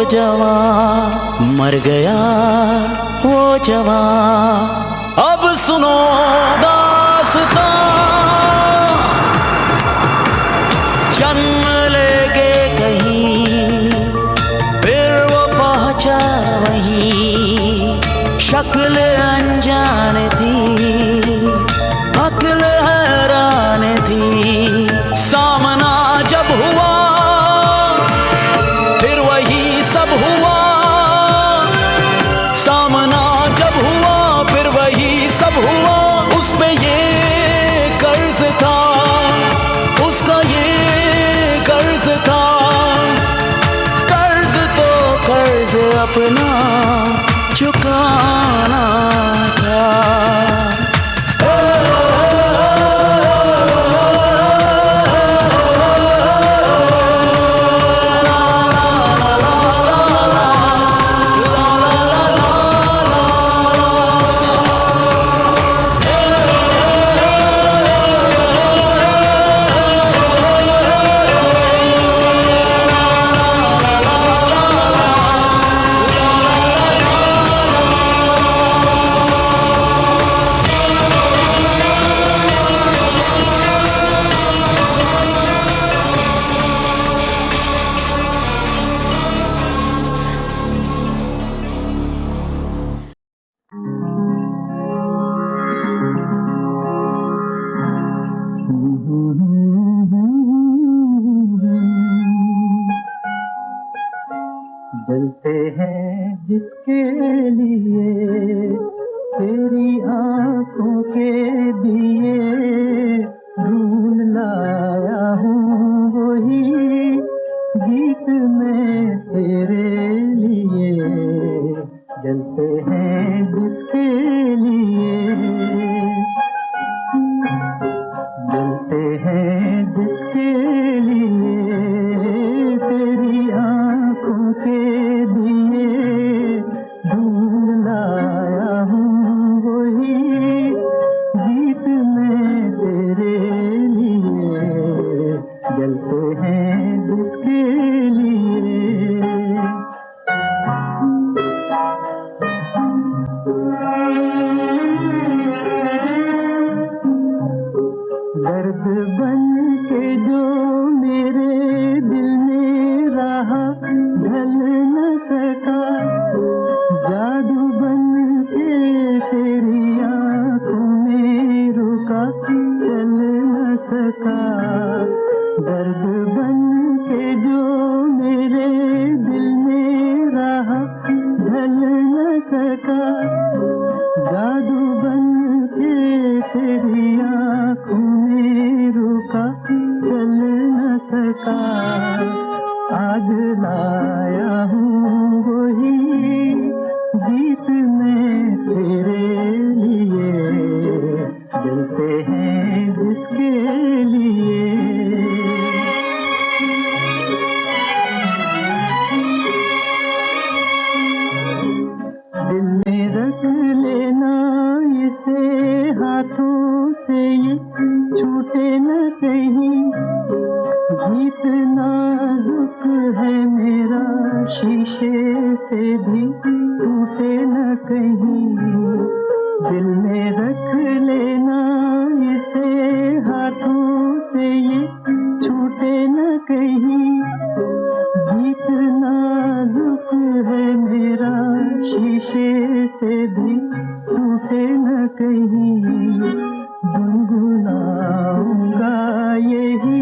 जवान मर गया वो जवान। अब सुनो दास्तां, जन्म लेके कहीं फिर वो पहुंचा वहीं। शक्ल अनजान थी, अक्ल हैरान थी। सामना जब हुआ फिर वही सब हुआ। सामना जब हुआ फिर वही सब हुआ। उस पे ये कर्ज था, उसका ये कर्ज था। कर्ज तो कर्ज अपना चुकाना था। जलते हैं जिसके लिए तेरी आंखों के दिए, ढूंढ लाया हूँ वही गीत में तेरे लिए। जलते हैं जिसके लिए, जलते हैं जिसके लिए तेरी आंखों के दिए, ढूंढ लाया हूँ वही गीत में तेरे लिए। जलते हैं जिसके लिए। दर्द बन के जो मेरे दिल में रहा ढल न सका, जादू बन के तेरी आंखों में रुका चल न सका। दर्द बन के जो मेरे दिल में रहा ढल न सका, जादू बन के तेरी आंखों में रुका चल न सका। आज लाया हूँ वही गीत में तेरे लिए। जलते हैं जिसके लिए। दिल में रख लेना इसे हाथों से, ये छूटे न कहीं। गीत नाजुक है मेरा, शीशे से भी टूटे न कहीं। दिल में रख लेना इसे हाथों से, ये छूटे न कहीं। गीत नाजुक है मेरा, शीशे से भी टूटे न कहीं। गुनगुनाऊंगा यही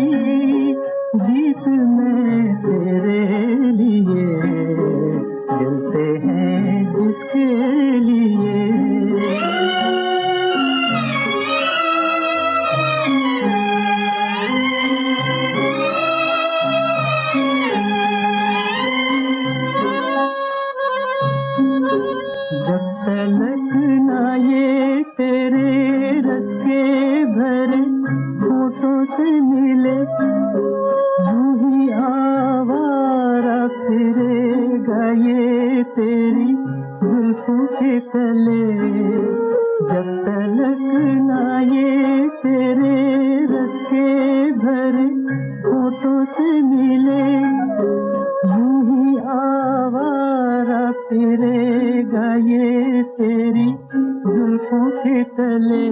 गीत में तेरे लिए। जलते हैं जिसके लिए। जब तलक ना ये तेरे रस के भरे होठों से मिले, यूं ही आवारा फिरेगा ये तेरी जुल्फों के तले। जब तलक ना ये तेरे रस के भरे होठों से मिले, यूं ही आवारा तेरेगा ये तेरी जुल्फों के तले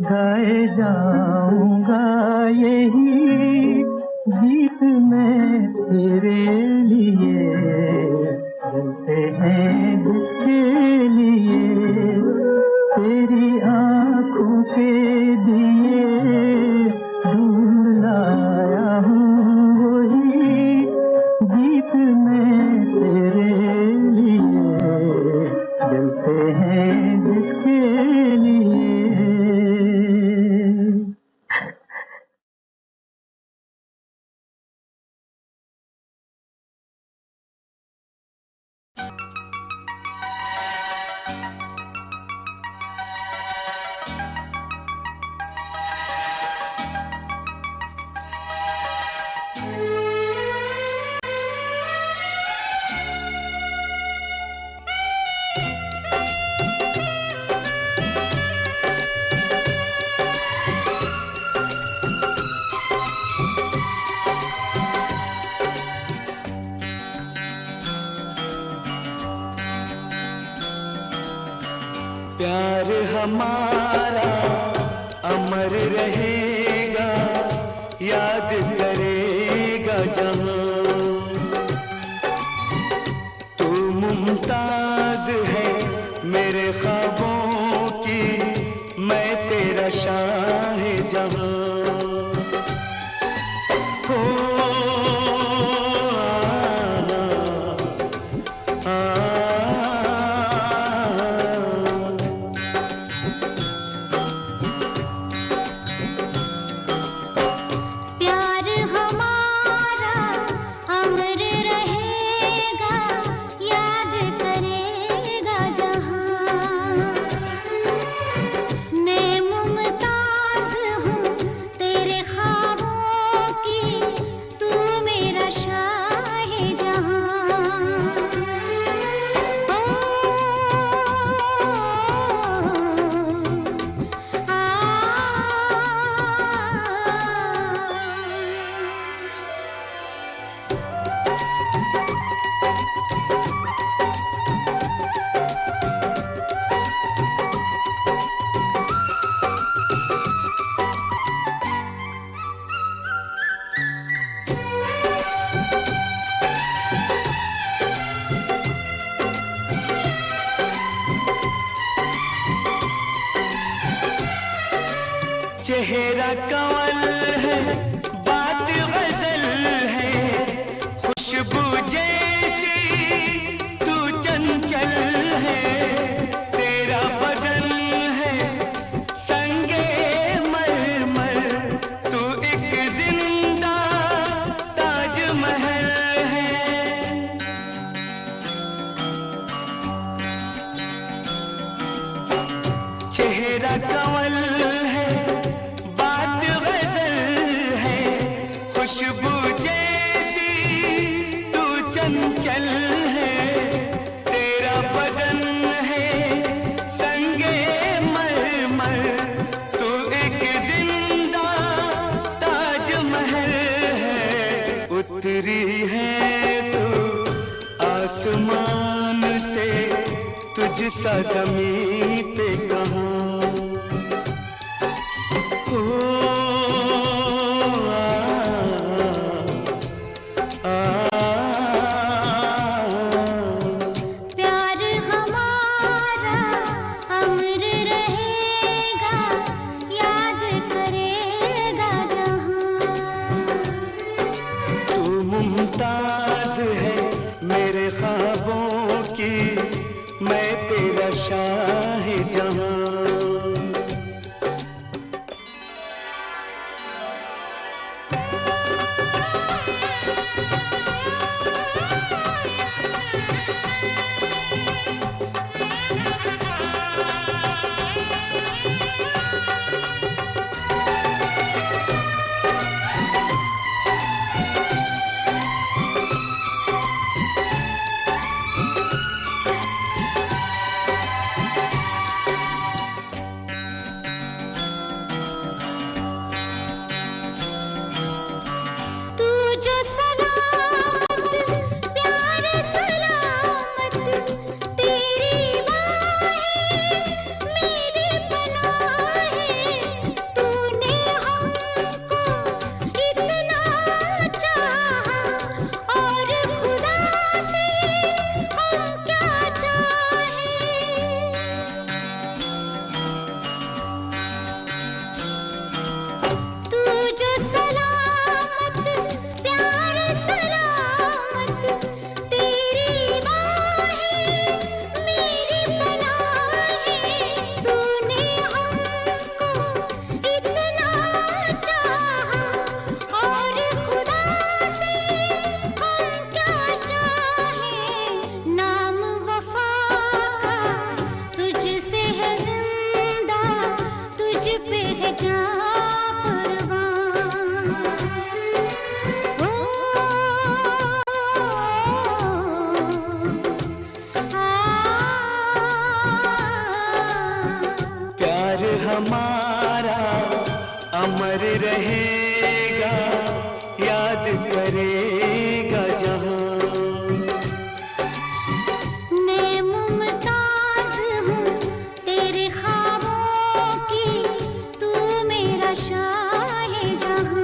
गाए जाऊंगा यही गीत मैं तेरे लिए जलते हैं जिसके लिए तेरी आंखों के दिए ढूंढ लाया हूँ वही गीत मैं तेरे लिए जलते हैं जिसके लिए। प्यार हमारा अमर रहेगा, याद करेगा जहां। तू मुमताज है मेरे ख्वाबों की, मैं तेरा शाहजहां। प्यार हमारा अमर रहेगा, याद करेगा जहां। मैं मुमताज हूँ तेरे ख्वाबों की, तू मेरा शाहजहां। चेहरा कंवल है, बात गजल है, खुशबू जैसी तू चंचल है। तेरा बदन है संगे मरमर, तू एक जिंदा ताजमहल है। चेहरा कंवल है, बात गजल है, खुशबू जैसी तू चंचल है। तेरा बदन है संगे मरमर, तू एक जिंदा ताजमहल है। उतरी है तू आसमान से, तुझसा ज़मीं पे कहाँ। प्यार हमारा अमर रहेगा, याद करेगा जहां। तू मुमताज है मेरे ख्वाबों की, मैं तेरा शाहजहां। हमारा अमर रहेगा, याद करेगा जहां। मैं मुमताज हूँ तेरे ख्वाबों की, तू मेरा शाह-ए-जहां।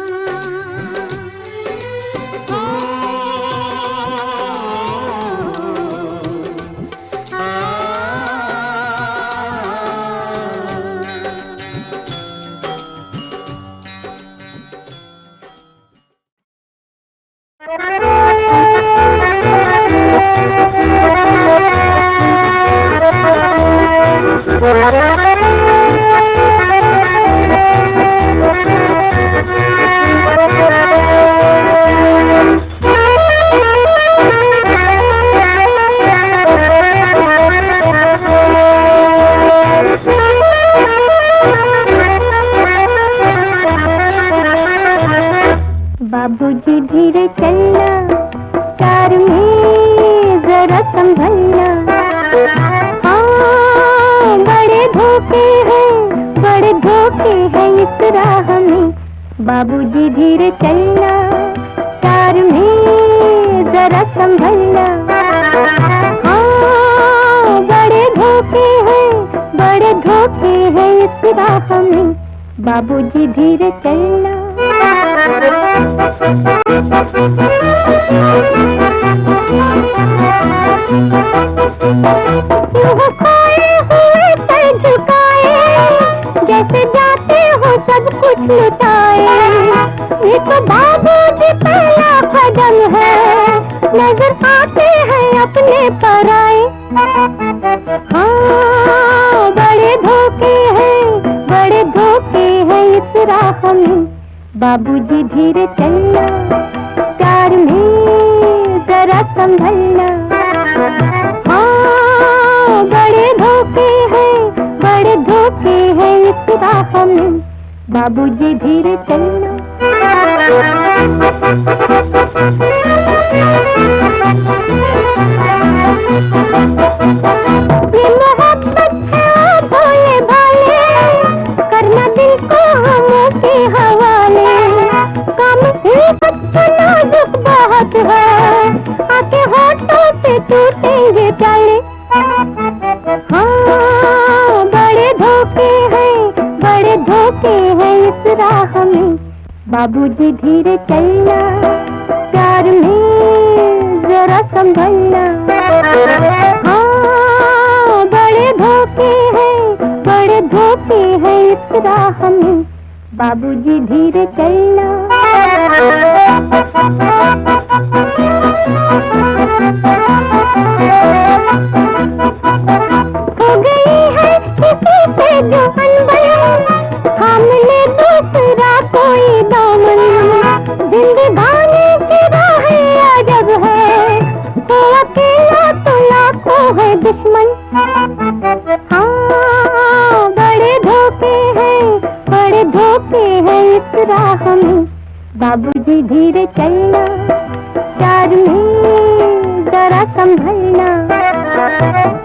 बाबूजी धीरे चलना, कार में जरा संभलना। हाँ, बड़े धोखे हैं इस राह में। बाबूजी धीरे चलना, कार में जरा संभलना। हाँ, बड़े धोखे हैं इस राह में। बाबूजी धीरे चलना। खोए हुए सर झुकाए, जैसे जाते हो सब कुछ लुटाए। ये तो बाबूजी पहला कदम है, नजर आते हैं अपने पराए। हाँ, बड़े धोखे हैं इस राह में। बाबूजी धीरे चलना, प्यार में जरा संभलना। हाँ, बड़े धोखे हैं इस राह में। बाबूजी धीरे चलना। ये मोहब्बत है भोले भाले, करना दिल को हम के हवाले। कम नाजुक बहुत है, आके होठों से टूटेंगे प्याले। हाँ, बड़े धोखे हैं इस राह में। बाबूजी धीरे चलना, प्यार में जरा संभलना। हाँ, बड़े धोखे हैं इस राह में। बाबूजी धीरे चलना। हो गई है किसी से जो अनबन, थाम ले दूसरा कोई दामन। जिंदगानी की राहें अजब है, तो अकेला तो लाखों है दुश्मन। हाँ, बड़े धोखे हैं इस राह में। बाबूजी धीरे चलना, प्यार में जरा संभलना।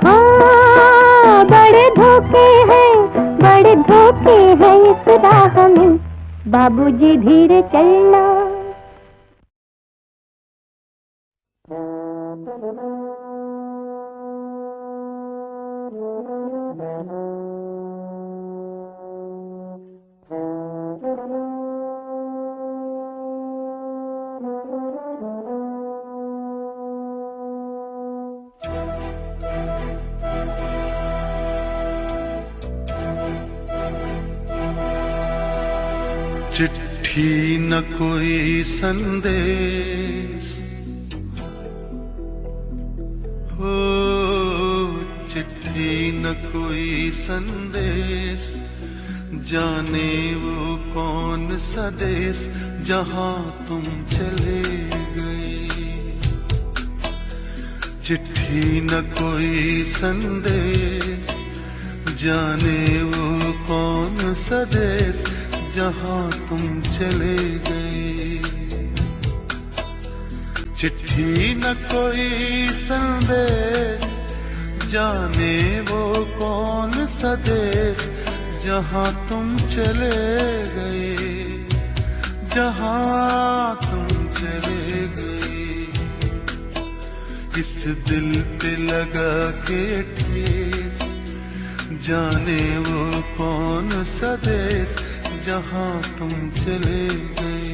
हाँ, बड़े धोखे हैं इस राह में। बाबूजी धीरे चलना। चिट्ठी न कोई संदेश, हो चिट्ठी न कोई संदेश। जाने वो कौन सा देश जहां तुम चले गए। चिट्ठी न कोई संदेश, जाने वो कौन सा देश जहां तुम चले गए। चिट्ठी न कोई संदेश, जाने वो कौन सा देश जहाँ तुम चले गए, जहाँ तुम चले गए। इस दिल पे लगा के ठेस, जाने वो कौन सा देश, जहाँ तुम चले गए।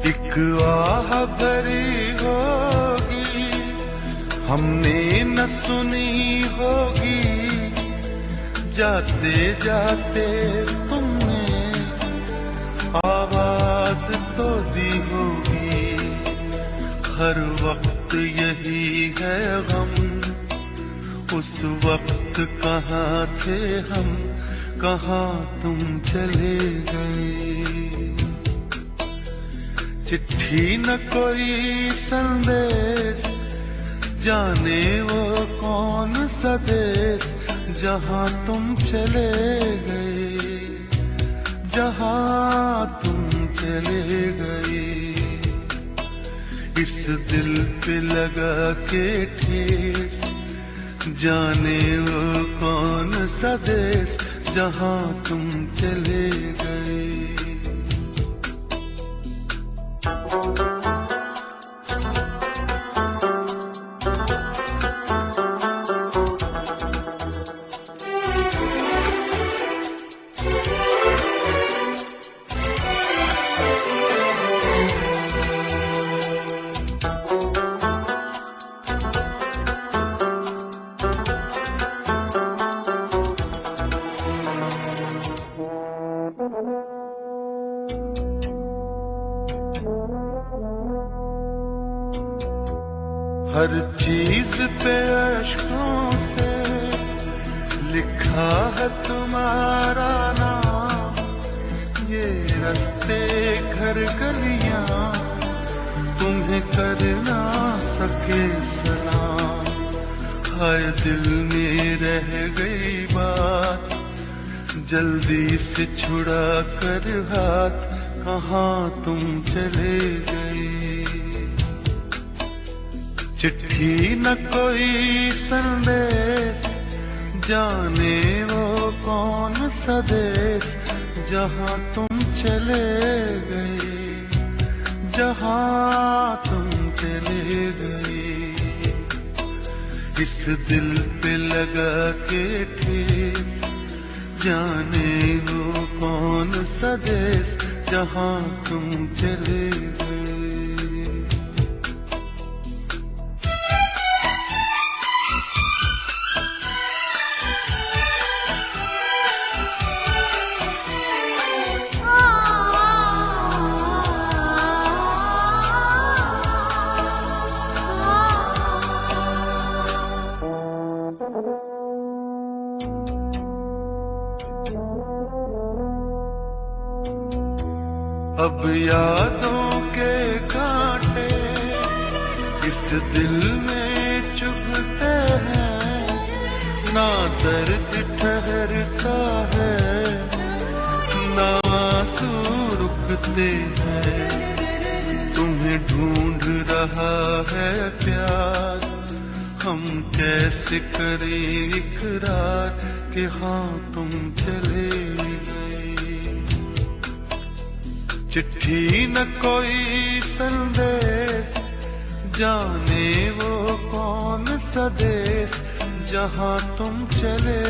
एक आह भरी होगी, हमने न सुनी होगी, जाते जाते तुमने आवाज तो दी होगी। हर वक्त यही है गम, उस वक्त कहाँ थे हम, कहाँ तुम चले गए। चिट्ठी न कोई संदेश, जाने वो कौन सा देश, जहाँ तुम चले गए, जहाँ तुम चले गए। इस दिल पे लगा के ठेस, जाने वो कौन सा देश, जहाँ तुम चले गए। हर चीज पे अश्कों से लिखा है तुम्हारा नाम, ये रास्ते घर गलियां तुम्हें कर ना सके सलाम। हाय दिल में रह गई बात, जल्दी से छुड़ा कर हाथ, कहाँ तुम चले गए। चिट्ठी न कोई संदेश, जाने वो कौन सा देश, जहाँ तुम चले गए, जहाँ तुम चले गए। इस दिल पे लगा के ठेस, जाने वो कौन सा देश, जहाँ तुम चले गए। अब यादों के कांटे इस दिल में चुभते हैं, ना दर्द ठहरता है, ना आंसू रुकते हैं। तुम्हें ढूंढ रहा है प्यार, हम कैसे करें इकरार कि हाँ तुम चले गए। चिट्ठी न कोई संदेश, जाने वो कौन सा देश, जहाँ तुम चले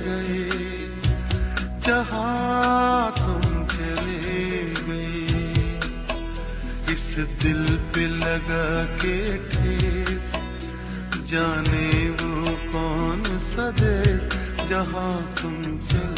गए, जहाँ तुम चले गए। इस दिल पे लगा के ठेस, जाने वो कौन सा देश, जहाँ तुम चले